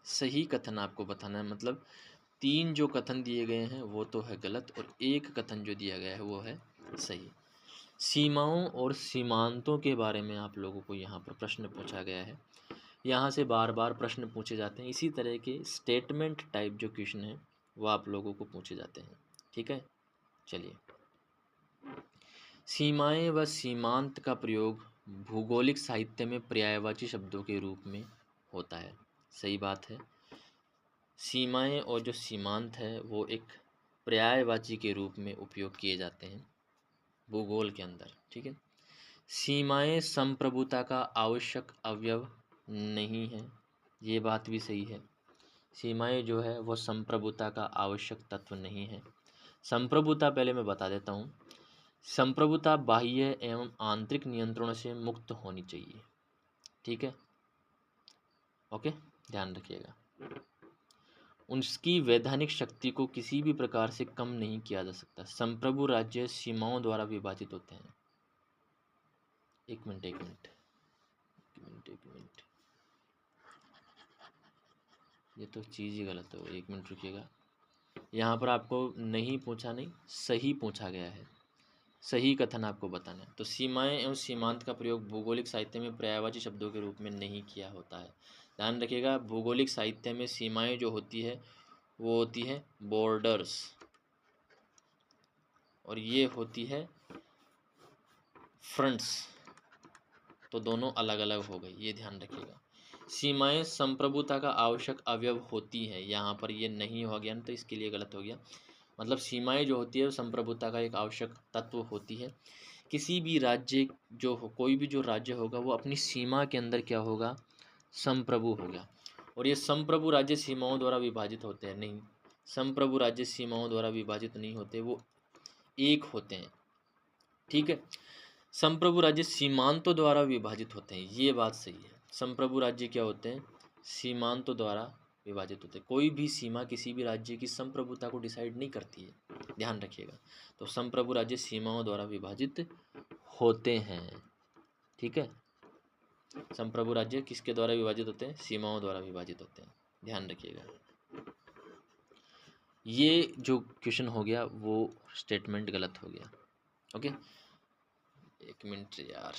[SPEAKER 1] सही कथन आपको बताना है, मतलब 3 जो कथन दिए गए हैं वो तो है गलत, और एक कथन जो दिया गया है वो है सही। सीमाओं और सीमांतों के बारे में आप लोगों को यहाँ पर प्रश्न पूछा गया है। यहाँ से बार बार प्रश्न पूछे जाते हैं, इसी तरह के स्टेटमेंट टाइप जो क्वेश्चन है वो आप लोगों को पूछे जाते हैं, ठीक है। चलिए, सीमाएं व सीमांत का प्रयोग भूगोलिक साहित्य में पर्यायवाची शब्दों के रूप में होता है, सही बात है। सीमाएं और जो सीमांत है वो एक पर्यायवाची के रूप में उपयोग किए जाते हैं भूगोल के अंदर, ठीक है। सीमाएं संप्रभुता का आवश्यक अवयव नहीं है, ये बात भी सही है। सीमाएं जो है वो संप्रभुता का आवश्यक तत्व नहीं है। संप्रभुता पहले मैं बता देता हूँ, संप्रभुता बाह्य एवं आंतरिक नियंत्रण से मुक्त होनी चाहिए, ठीक है, ओके, ध्यान रखिएगा। उसकी वैधानिक शक्ति को किसी भी प्रकार से कम नहीं किया जा सकता। संप्रभु राज्य सीमाओं द्वारा विभाजित होते हैं। एक मिनट, ये तो चीज़ ही गलत है, 1 मिनट रुकिएगा। यहाँ पर आपको नहीं पूछा, नहीं सही पूछा गया है, सही कथन आपको बताना है। तो सीमाएं एवं सीमांत का प्रयोग भौगोलिक साहित्य में पर्यायवाची शब्दों के रूप में नहीं किया होता है। ध्यान रखिएगा, भौगोलिक साहित्य में सीमाएं जो होती है वो होती है बॉर्डर्स, और ये होती है फ्रंट्स, तो दोनों अलग अलग हो गई, ये ध्यान रखिएगा। सीमाएं संप्रभुता का आवश्यक अवयव होती हैं, यहाँ पर ये नहीं हो गया ना, तो इसके लिए गलत हो गया। मतलब सीमाएं जो होती है वो संप्रभुता का एक आवश्यक तत्व होती है। किसी भी राज्य जो हो, कोई भी जो राज्य होगा वो अपनी सीमा के अंदर क्या होगा, संप्रभु होगा। और ये संप्रभु राज्य सीमाओं द्वारा विभाजित होते हैं, नहीं, संप्रभु राज्य सीमाओं द्वारा विभाजित नहीं होते, वो एक होते हैं, ठीक है। संप्रभु राज्य सीमांतों द्वारा विभाजित होते हैं, ये बात सही है। संप्रभु राज्य क्या होते हैं, सीमांतों द्वारा विभाजित होते हैं। कोई भी सीमा किसी भी राज्य की संप्रभुता को डिसाइड नहीं करती है, ध्यान रखिएगा। तो संप्रभु राज्य सीमाओं द्वारा विभाजित होते हैं, ठीक है। संप्रभु राज्य किसके द्वारा विभाजित होते हैं, सीमाओं द्वारा विभाजित होते हैं, ध्यान रखिएगा। ये जो क्वेश्चन हो गया वो स्टेटमेंट गलत हो गया, ओके। 1 मिनट यार,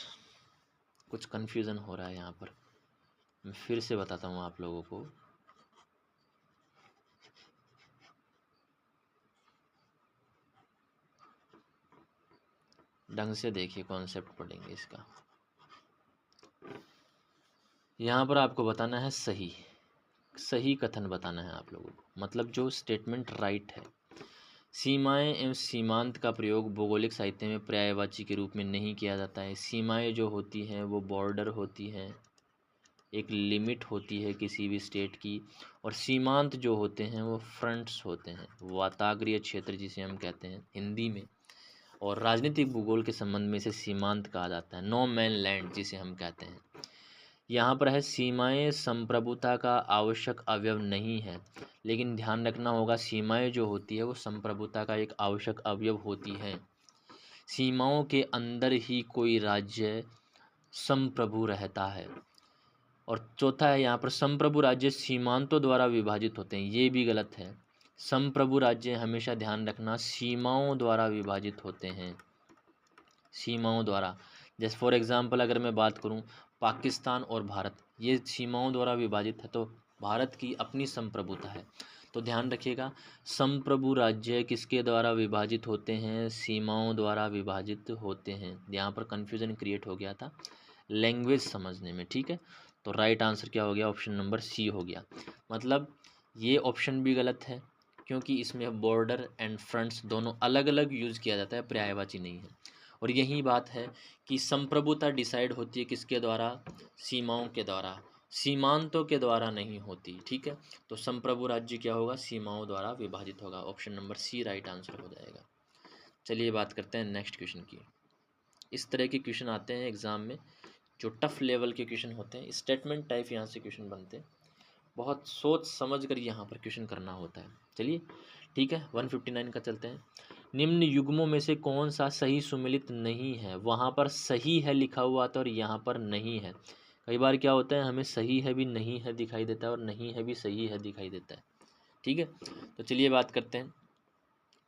[SPEAKER 1] कुछ कन्फ्यूज़न हो रहा है यहाँ पर, मैं फिर से बताता हूँ आप लोगों को। ढंग से देखिए, कॉन्सेप्ट पढ़ेंगे इसका। यहाँ पर आपको बताना है सही, सही कथन बताना है आप लोगों को, मतलब जो स्टेटमेंट राइट है। सीमाएं एवं सीमांत का प्रयोग भौगोलिक साहित्य में पर्यायवाची के रूप में नहीं किया जाता है। सीमाएं जो होती हैं वो बॉर्डर होती हैं, एक लिमिट होती है किसी भी स्टेट की, और सीमांत जो होते हैं वो फ्रंट्स होते हैं, वाताग्रीय क्षेत्र जिसे हम कहते हैं हिंदी में, और राजनीतिक भूगोल के संबंध में इसे सीमांत कहा जाता है, नो मैन लैंड जिसे हम कहते हैं। यहाँ पर है सीमाएं संप्रभुता का आवश्यक अवयव नहीं है, लेकिन ध्यान रखना होगा सीमाएं जो होती है वो संप्रभुता का एक आवश्यक अवयव होती है। सीमाओं के अंदर ही कोई राज्य संप्रभु रहता है। और चौथा है यहाँ पर संप्रभु राज्य सीमांतों द्वारा विभाजित होते हैं, ये भी गलत है। संप्रभु राज्य हमेशा ध्यान रखना सीमाओं द्वारा विभाजित होते हैं, सीमाओं द्वारा। जैसे फॉर एग्जांपल अगर मैं बात करूं, पाकिस्तान और भारत ये सीमाओं द्वारा विभाजित है, तो भारत की अपनी संप्रभुता है। तो ध्यान रखिएगा, संप्रभु राज्य किसके द्वारा विभाजित होते हैं, सीमाओं द्वारा विभाजित होते हैं। यहाँ पर कन्फ्यूज़न क्रिएट हो गया था लैंग्वेज समझने में, ठीक है। तो राइट आंसर क्या हो गया, ऑप्शन नंबर सी हो गया। मतलब ये ऑप्शन भी गलत है, क्योंकि इसमें बॉर्डर एंड फ्रंट्स दोनों अलग अलग यूज़ किया जाता है, पर्यायवाची नहीं है। और यही बात है कि संप्रभुता डिसाइड होती है किसके द्वारा, सीमाओं के द्वारा, सीमांतों के द्वारा नहीं होती, ठीक है। तो संप्रभु राज्य क्या होगा, सीमाओं द्वारा विभाजित होगा, option number C right answer हो जाएगा। चलिए बात करते हैं नेक्स्ट क्वेश्चन की। इस तरह के क्वेश्चन आते हैं एग्ज़ाम में, जो टफ लेवल के क्वेश्चन होते हैं, स्टेटमेंट टाइप यहाँ से क्वेश्चन बनते हैं, बहुत सोच समझ कर यहाँ पर क्वेश्चन करना होता है। चलिए ठीक है, 159 का चलते हैं। निम्न युग्मों में से कौन सा सही सुमेलित नहीं है, वहाँ पर सही है लिखा हुआ था और यहाँ पर नहीं है। कई बार क्या होता है, हमें सही है भी नहीं है दिखाई देता है और नहीं है भी सही है दिखाई देता है, ठीक है। तो चलिए बात करते हैं,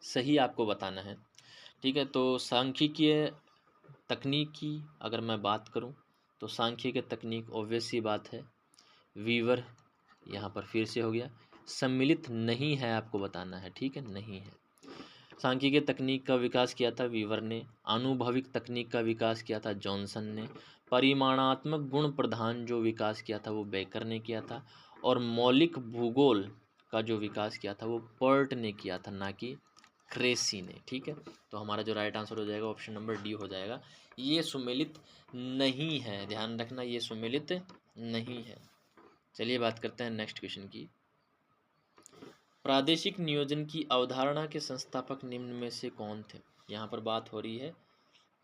[SPEAKER 1] सही आपको बताना है, ठीक है। तो सांख्यिकीय तकनीक की अगर मैं बात करूं, तो सांख्यिकीय तकनीक ऑब्वियस सी बात है, वीवर यहाँ पर फिर से हो गया, सम्मिलित नहीं है आपको बताना है, ठीक है, नहीं है। सांख्यिकीय तकनीक का विकास किया था वीवर ने, आनुभविक तकनीक का विकास किया था जॉनसन ने, परिमाणात्मक गुण प्रधान जो विकास किया था वो बेकर ने किया था, और मौलिक भूगोल का जो विकास किया था वो पर्ट ने किया था, ना कि क्रेसी ने, ठीक है। तो हमारा जो राइट आंसर हो जाएगा ऑप्शन नंबर डी हो जाएगा। ये सुमेलित नहीं है, ध्यान रखना, ये सुमेलित नहीं है। चलिए बात करते हैं नेक्स्ट क्वेश्चन की। प्रादेशिक नियोजन की अवधारणा के संस्थापक निम्न में से कौन थे। यहाँ पर बात हो रही है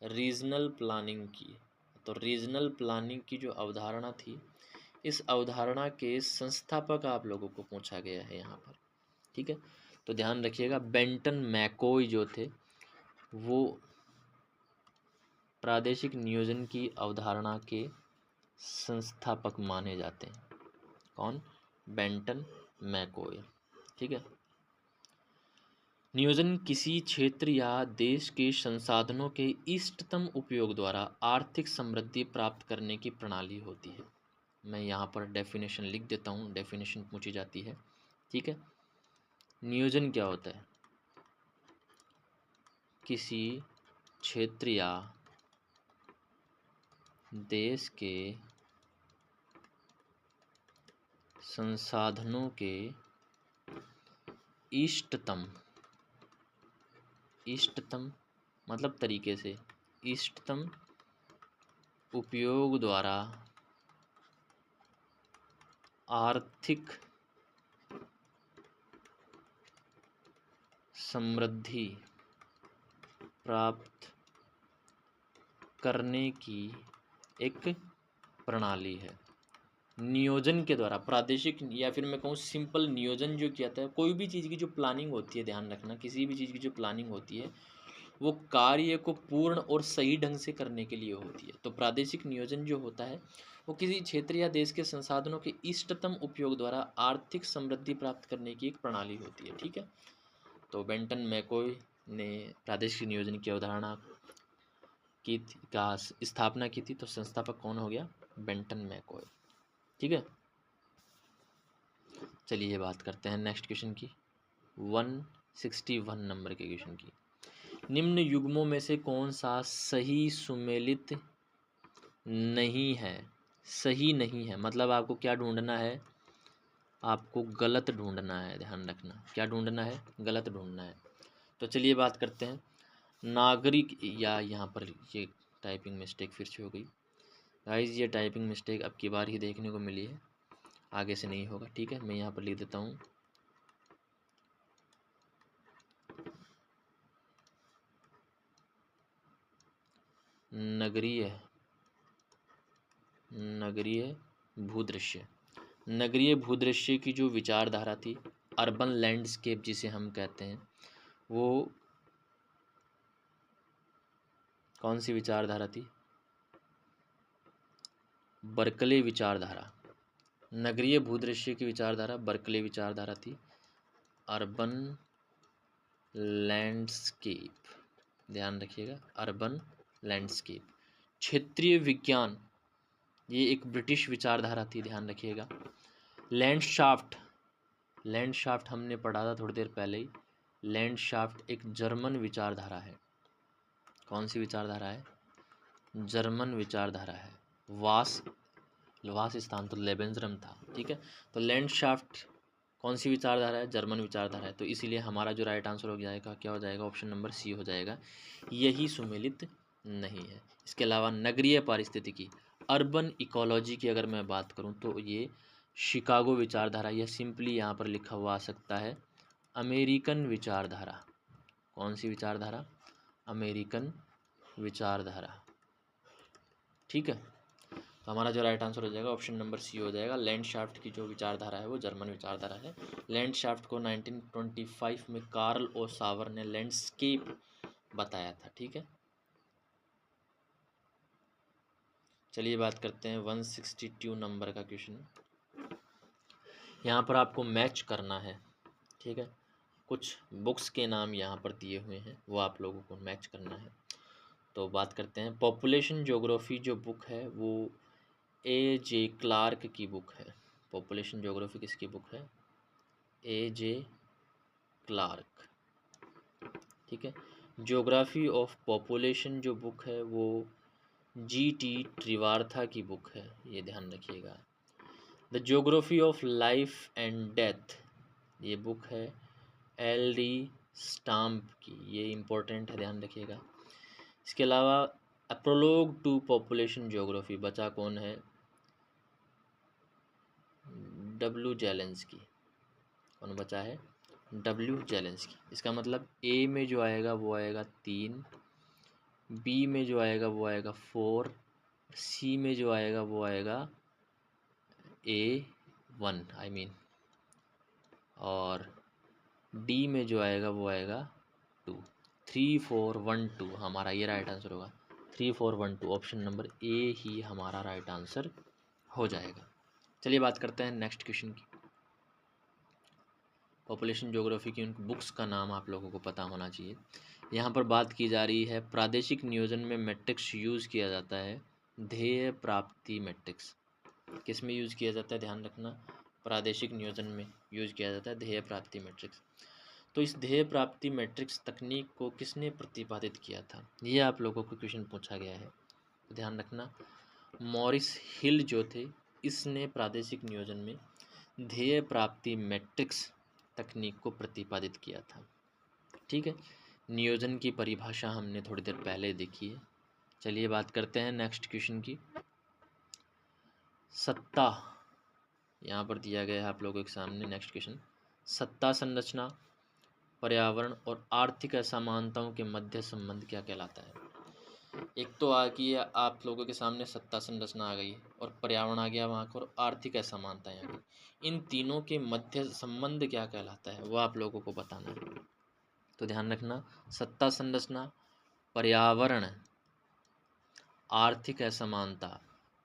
[SPEAKER 1] रीजनल प्लानिंग की। तो रीजनल प्लानिंग की जो अवधारणा थी, इस अवधारणा के संस्थापक आप लोगों को पूछा गया है यहाँ पर, ठीक है। तो ध्यान रखिएगा, बेंटन मैकॉय जो थे वो प्रादेशिक नियोजन की अवधारणा के संस्थापक माने जाते हैं। कौन, बेंटन मैकॉय। ठीक है। नियोजन किसी क्षेत्र या देश के संसाधनों के इष्टतम उपयोग द्वारा आर्थिक समृद्धि प्राप्त करने की प्रणाली होती है। मैं यहाँ पर डेफिनेशन लिख देता हूँ, डेफिनेशन पूछी जाती है। ठीक है। नियोजन क्या होता है? किसी क्षेत्र या देश के संसाधनों के इष्टतम मतलब तरीके से इष्टतम उपयोग द्वारा आर्थिक समृद्धि प्राप्त करने की एक प्रणाली है। नियोजन के द्वारा प्रादेशिक, या फिर मैं कहूँ सिंपल, नियोजन जो किया जाता है, कोई भी चीज़ की जो प्लानिंग होती है, ध्यान रखना, किसी भी चीज़ की जो प्लानिंग होती है वो कार्य को पूर्ण और सही ढंग से करने के लिए होती है। तो प्रादेशिक नियोजन जो होता है वो किसी क्षेत्र या देश के संसाधनों के इष्टतम उपयोग द्वारा आर्थिक समृद्धि प्राप्त करने की एक प्रणाली होती है। ठीक है। तो बेंटन मैकॉय ने प्रादेशिक नियोजन की अवधारणा का स्थापना की थी। तो संस्थापक कौन हो गया? Benton MacKaye. ठीक है। चलिए बात करते हैं नेक्स्ट क्वेश्चन की, 161 नंबर के क्वेश्चन की। निम्न युग्मों में से कौन सा सही सुमेलित नहीं है? सही नहीं है मतलब आपको क्या ढूंढना है? आपको गलत ढूंढना है। ध्यान रखना, क्या ढूंढना है? गलत ढूंढना है। तो चलिए बात करते हैं। नागरिक, या यहाँ पर ये टाइपिंग मिस्टेक फिर से हो गई गाइस, ये टाइपिंग मिस्टेक अब की बार ही देखने को मिली है, आगे से नहीं होगा। ठीक है। मैं यहाँ पर लिख देता हूँ नगरीय भूदृश्य। नगरीय भूदृश्य की जो विचारधारा थी, अर्बन लैंडस्केप जिसे हम कहते हैं, वो कौन सी विचारधारा थी? बर्कले विचारधारा। नगरीय भूदृश्य की विचारधारा बर्कले विचारधारा थी। अर्बन लैंडस्केप, ध्यान रखिएगा, अर्बन लैंडस्केप। क्षेत्रीय विज्ञान, ये एक ब्रिटिश विचारधारा थी, ध्यान रखिएगा। लैंडशाफ्ट हमने पढ़ा था थोड़ी देर पहले ही। लैंडशाफ्ट एक जर्मन विचारधारा है। कौन सी विचारधारा है? जर्मन विचारधारा है। वास स्थान तो लेबेंसरम था। ठीक है। तो लैंडशाफ्ट कौन सी विचारधारा है? जर्मन विचारधारा है। तो इसीलिए हमारा जो राइट आंसर हो जाएगा, क्या हो जाएगा? ऑप्शन नंबर सी हो जाएगा, यही सुमेलित नहीं है। इसके अलावा नगरीय पारिस्थितिकी, अर्बन इकोलॉजी की अगर मैं बात करूं तो ये शिकागो विचारधारा, यह सिंपली यहाँ पर लिखा हुआ आ सकता है अमेरिकन विचारधारा। कौन सी विचारधारा? अमेरिकन विचारधारा। ठीक है। तो हमारा जो राइट आंसर हो जाएगा ऑप्शन नंबर सी हो जाएगा। लैंडशाफ्ट की जो विचारधारा है वो जर्मन विचारधारा है। लैंडशाफ्ट को 1925 में कार्ल ओ सावर ने लैंडस्केप बताया था। ठीक है। चलिए बात करते हैं 162 नंबर का क्वेश्चन। यहाँ पर आपको मैच करना है। ठीक है। कुछ बुक्स के नाम यहाँ पर दिए हुए हैं, वो आप लोगों को मैच करना है। तो बात करते हैं, पॉपुलेशन ज्योग्राफी जो बुक है वो A.J. क्लार्क की बुक है। पॉपुलेशन ज्योग्राफी किसकी बुक है? A.J. क्लार्क। ठीक है। ज्योग्राफी ऑफ पॉपुलेशन जो बुक है वो G.T. त्रिवार्था की बुक है, ये ध्यान रखिएगा। The geography of life and death, ये बुक है L.D. स्टाम्प की, ये इम्पोर्टेंट है, ध्यान रखिएगा। इसके अलावा अ प्रोलोग टू पॉपुलेशन ज्योग्राफी बचा कौन है? W. जेलेंस्की। कौन बचा है? W. जेलेंस्की। इसका मतलब A में जो आएगा वो आएगा 3, B में जो आएगा वो आएगा 4, C में जो आएगा वो आएगा A1 और D में जो आएगा वो आएगा 2। 3, 4, 1, 2 हमारा ये राइट आंसर होगा। 3, 4, 1, 2 ऑप्शन नंबर A ही हमारा राइट आंसर हो जाएगा। चलिए बात करते हैं नेक्स्ट क्वेश्चन की। पॉपुलेशन ज्योग्राफी की उन बुक्स का नाम आप लोगों को पता होना चाहिए। यहाँ पर बात की जा रही है प्रादेशिक नियोजन में मैट्रिक्स यूज़ किया जाता है, ध्येय प्राप्ति मैट्रिक्स। किस में यूज़ किया जाता है, ध्यान रखना, प्रादेशिक नियोजन में यूज़ किया जाता है ध्येय प्राप्ति मैट्रिक्स। तो इस ध्येय प्राप्ति मैट्रिक्स तकनीक को किसने प्रतिपादित किया था, ये आप लोगों को क्वेश्चन पूछा गया है, तो ध्यान रखना। मॉरिस हिल जो थे, इसने प्रादेशिक नियोजन में ध्येय प्राप्ति मैट्रिक्स तकनीक को प्रतिपादित किया था। ठीक है, नियोजन की परिभाषा हमने थोड़ी देर पहले देखी है। चलिए बात करते हैं नेक्स्ट क्वेश्चन की। सत्ता यहाँ पर दिया गया है आप लोगों के सामने। नेक्स्ट क्वेश्चन, सत्ता संरचना, पर्यावरण और आर्थिक असमानताओं के मध्य संबंध क्या कहलाता है। एक तो आ गई आप लोगों के सामने सत्ता संरचना आ गई है, और पर्यावरण आ गया वहाँ का, और आर्थिक असमानताएं आ गई। इन तीनों के मध्य संबंध क्या कहलाता है, वो आप लोगों को बताना है। तो ध्यान रखना, सत्ता संरचना, पर्यावरण, आर्थिक असमानता।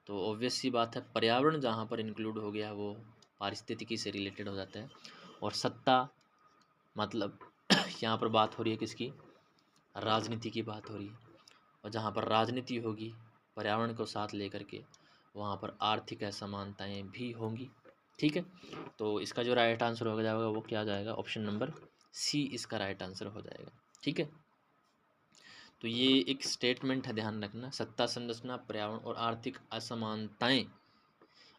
[SPEAKER 1] तो ऑब्वियस सी बात है, पर्यावरण जहाँ पर इंक्लूड हो गया वो पारिस्थितिकी से रिलेटेड हो जाता है, और सत्ता मतलब यहाँ पर बात हो रही है किसकी, राजनीति की बात हो रही है, और जहाँ पर राजनीति होगी पर्यावरण को साथ लेकर के, वहाँ पर आर्थिक असमानताएं भी होंगी। ठीक है, तो इसका जो राइट आंसर हो जाएगा वो क्या जाएगा, ऑप्शन नंबर सी इसका राइट आंसर हो जाएगा। ठीक है, तो ये एक स्टेटमेंट है, ध्यान रखना, सत्ता संरचना, पर्यावरण और आर्थिक असमानताएं,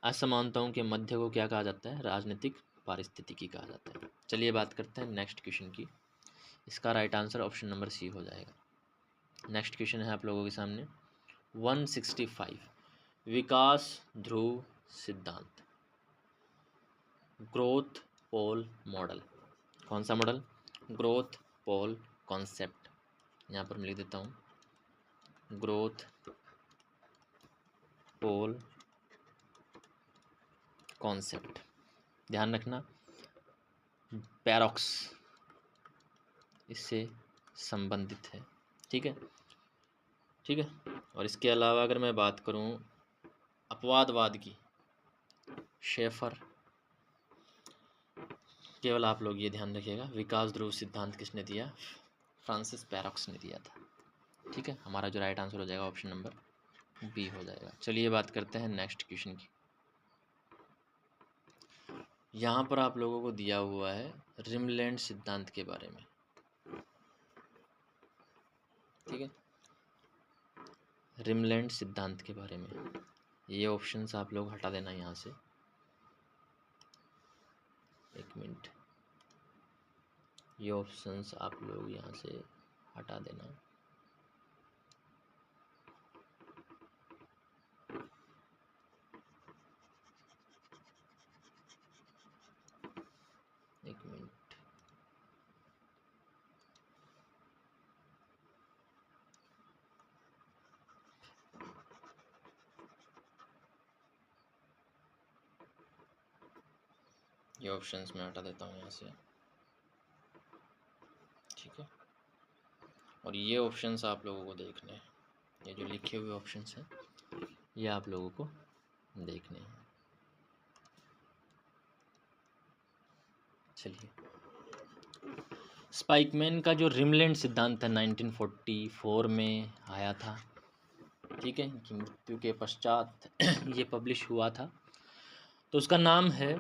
[SPEAKER 1] असमानताओं के मध्य को क्या कहा जाता है, राजनीतिक पारिस्थितिकी कहा जाता है। चलिए बात करते हैं नेक्स्ट क्वेश्चन की। इसका right answer option number C हो जाएगा। नेक्स्ट क्वेश्चन है आप लोगों के सामने 165, विकास ध्रुव सिद्धांत, ग्रोथ पोल मॉडल। कौन सा मॉडल, ग्रोथ पोल कॉन्सेप्ट। यहाँ पर मैं लिख देता हूँ, ग्रोथ पोल कॉन्सेप्ट। ध्यान रखना, पैरोक्स इससे संबंधित है। ठीक है, ठीक है। और इसके अलावा अगर मैं बात करूं अपवादवाद की, शेफर, केवल आप लोग ये ध्यान रखिएगा, विकास ध्रुव सिद्धांत किसने दिया, फ्रांसिस पैरोक्स ने दिया था। ठीक है, हमारा जो राइट आंसर हो जाएगा ऑप्शन नंबर बी हो जाएगा। चलिए बात करते हैं नेक्स्ट क्वेश्चन की। यहाँ पर आप लोगों को दिया हुआ है रिमलैंड सिद्धांत के बारे में। ठीक है, रिमलैंड सिद्धांत के बारे में, ये ऑप्शंस आप लोग हटा देना यहाँ से, एक मिनट, ये ऑप्शंस आप लोग यहाँ से हटा देना। एक मिनट, ये ऑप्शंस मैं हटा देता हूँ यहाँ से। ठीक है, और ये ऑप्शंस आप लोगों को देखने हैं, ये जो लिखे हुए ऑप्शंस हैं ये आप लोगों को देखने हैं। चलिए, स्पाइकमैन का जो रिमलैंड सिद्धांत है 1944 में आया था। ठीक है, इनकी मृत्यु के पश्चात ये पब्लिश हुआ था। तो उसका नाम है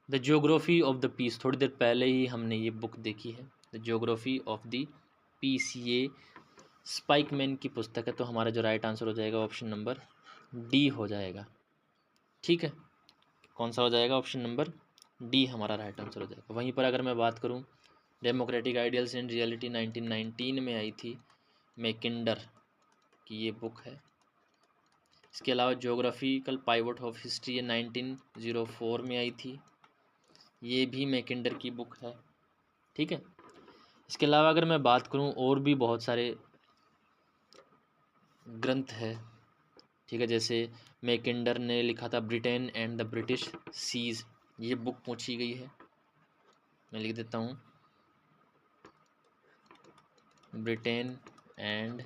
[SPEAKER 1] the geography of the peace. थोड़ी देर पहले ही हमने ये बुक देखी है, the geography of the peace, ये स्पाइकमैन की पुस्तक है। तो हमारा जो राइट आंसर हो जाएगा ऑप्शन नंबर डी हो जाएगा। ठीक है, कौन सा हो जाएगा, ऑप्शन नंबर डी हमारा राइट आंसर हो जाएगा। वहीं पर अगर मैं बात करूं, डेमोक्रेटिक आइडियल्स एंड रियलिटी 1919 में आई थी, मैकिंडर की ये बुक है। इसके अलावा ज्योग्राफिकल पाइवट ऑफ हिस्ट्री ये 1904 में आई थी, ये भी मैकिंडर की बुक है। ठीक है, इसके अलावा अगर मैं बात करूं, और भी बहुत सारे ग्रंथ है। ठीक है, जैसे मैकिंडर ने लिखा था Britain and the British seas, ये बुक पूछी गई है, मैं लिख देता हूँ, Britain and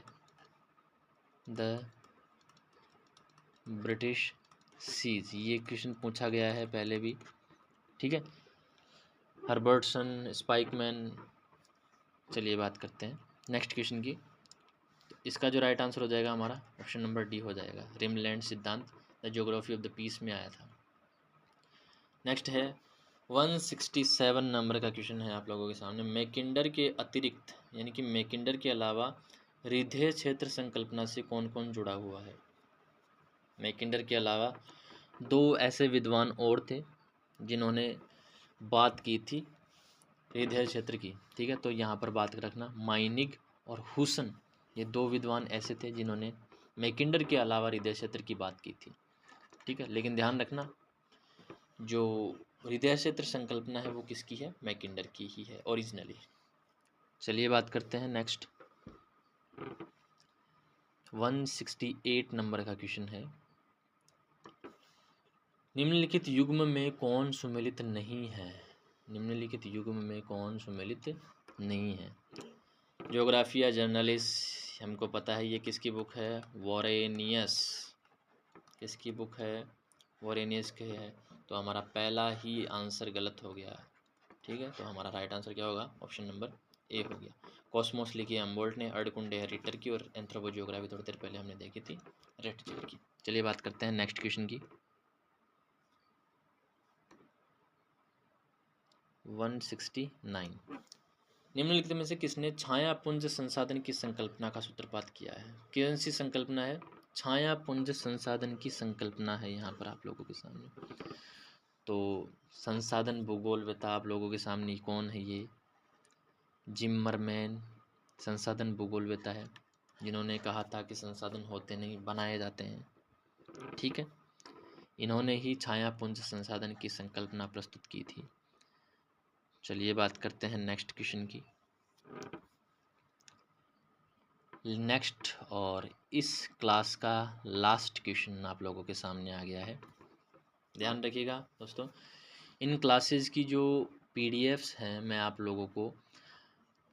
[SPEAKER 1] the British seas, ये क्वेश्चन पूछा गया है पहले भी। ठीक है, हर्बर्टसन, स्पाइकमैन। चलिए बात करते हैं नेक्स्ट क्वेश्चन की। तो इसका जो राइट आंसर हो जाएगा हमारा ऑप्शन नंबर डी हो जाएगा, रिमलैंड सिद्धांत, the geography of the peace में आया था। नेक्स्ट है 167 नंबर का क्वेश्चन है आप लोगों के सामने। मैकिंडर के अतिरिक्त यानी कि मैकिंडर के अलावा हृदय क्षेत्र संकल्पना से कौन कौन जुड़ा हुआ है? मैकिंडर के अलावा दो ऐसे विद्वान और थे जिन्होंने बात की थी हृदय क्षेत्र की, ठीक है। तो यहाँ पर बात रखना, माइनिग और हुसन, ये दो विद्वान ऐसे थे जिन्होंने मैकिंडर के अलावा हृदय क्षेत्र की बात की थी, ठीक है। लेकिन ध्यान रखना जो हृदय क्षेत्र संकल्पना है वो किसकी है? मैकिंडर की ही है ओरिजिनली। चलिए बात करते हैं नेक्स्ट 168 नंबर का क्वेश्चन है। निम्नलिखित युग्म में कौन सुमेलित नहीं है? निम्नलिखित युग्म में कौन सुमेलित नहीं है? ज्योग्राफिया जर्नलिस, हमको पता है ये किसकी बुक है? वॉरेनियस। किसकी बुक है? वॉरेनियस की है। तो हमारा पहला ही आंसर गलत हो गया, ठीक है। तो हमारा राइट आंसर क्या होगा? ऑप्शन नंबर ए हो गया। कॉस्मोस लिखी है अम्बोल्ट ने, अर्डकुंडे है रिटर की, और एंथ्रोपोजियोग्राफी थोड़ी देर पहले हमने देखी थी रेटजेल की। चलिए बात करते हैं नेक्स्ट क्वेश्चन की 169। निम्नलिखित में से किसने छायापुंज संसाधन की संकल्पना का सूत्रपात किया है? कौन सी संकल्पना है? छायापुंज संसाधन की संकल्पना है यहाँ पर आप लोगों के सामने। तो संसाधन भूगोलवेता आप लोगों के सामने कौन है? ये जिम्मरमैन संसाधन भूगोलवेता है, जिन्होंने कहा था कि संसाधन होते नहीं बनाए जाते हैं, ठीक है। इन्होंने ही छायापुंज संसाधन की संकल्पना प्रस्तुत की थी। चलिए बात करते हैं नेक्स्ट क्वेश्चन की। नेक्स्ट और इस क्लास का लास्ट क्वेश्चन आप लोगों के सामने आ गया है। ध्यान रखिएगा दोस्तों, इन क्लासेस की जो पीडीएफ्स हैं मैं आप लोगों को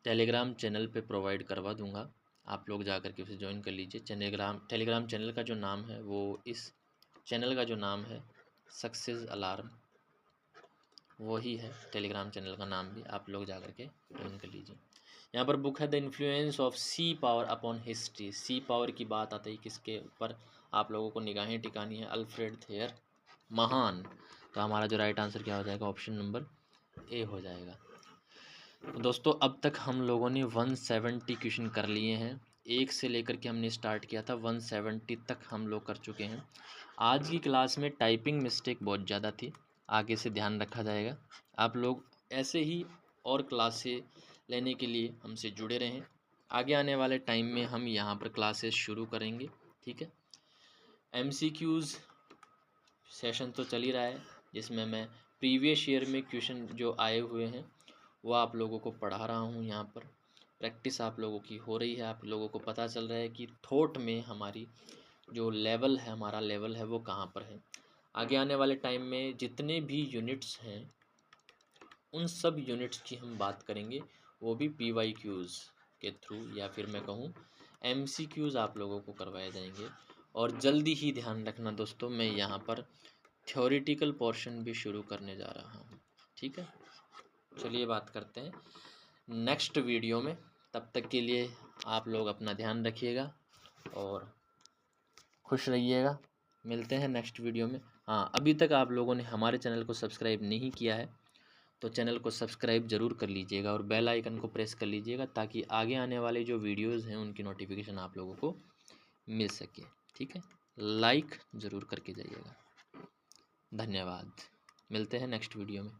[SPEAKER 1] टेलीग्राम चैनल पे प्रोवाइड करवा दूंगा। आप लोग जाकर के उसे ज्वाइन कर लीजिए। टेलीग्राम चैनल का जो नाम है वो इस चैनल का जो नाम है सक्सेस अलार्म, वही है टेलीग्राम चैनल का नाम भी। आप लोग जाकर के ज्वाइन कर लीजिए। यहाँ पर बुक है the influence of sea power upon history. Sea power की बात आती है किसके ऊपर आप लोगों को निगाहें टिकानी है? अल्फ्रेड थेयर महान। तो हमारा जो राइट आंसर क्या हो जाएगा? ऑप्शन नंबर ए हो जाएगा। तो दोस्तों अब तक हम लोगों ने 170 क्वेश्चन कर लिए हैं। एक से लेकर के हमने स्टार्ट किया था 170 तक हम लोग कर चुके हैं। आज की क्लास में टाइपिंग मिस्टेक बहुत ज़्यादा थी, आगे से ध्यान रखा जाएगा। आप लोग ऐसे ही और क्लासें लेने के लिए हमसे जुड़े रहें। आगे आने वाले टाइम में हम यहाँ पर क्लासेस शुरू करेंगे, ठीक है। MCQs सेशन तो चल ही रहा है, जिसमें मैं प्रीवियस ईयर में क्वेश्चन जो आए हुए हैं वो आप लोगों को पढ़ा रहा हूँ। यहाँ पर प्रैक्टिस आप लोगों की हो रही है, आप लोगों को पता चल रहा है कि थॉट में हमारी जो लेवल है, हमारा लेवल है वो कहाँ पर है। आगे आने वाले टाइम में जितने भी यूनिट्स हैं उन सब यूनिट्स की हम बात करेंगे, वो भी PYQs के थ्रू, या फिर मैं कहूँ MCQs आप लोगों को करवाए जाएंगे। और जल्दी ही ध्यान रखना दोस्तों, मैं यहाँ पर थ्योरेटिकल पोर्शन भी शुरू करने जा रहा हूँ, ठीक है। चलिए बात करते हैं नेक्स्ट वीडियो में। तब तक के लिए आप लोग अपना ध्यान रखिएगा और खुश रहिएगा। मिलते हैं नेक्स्ट वीडियो में। हाँ, अभी तक आप लोगों ने हमारे चैनल को सब्सक्राइब नहीं किया है तो चैनल को सब्सक्राइब ज़रूर कर लीजिएगा और बेल आइकन को प्रेस कर लीजिएगा, ताकि आगे आने वाले जो वीडियोस हैं उनकी नोटिफिकेशन आप लोगों को मिल सके, ठीक है। लाइक ज़रूर करके जाइएगा। धन्यवाद। मिलते हैं नेक्स्ट वीडियो में।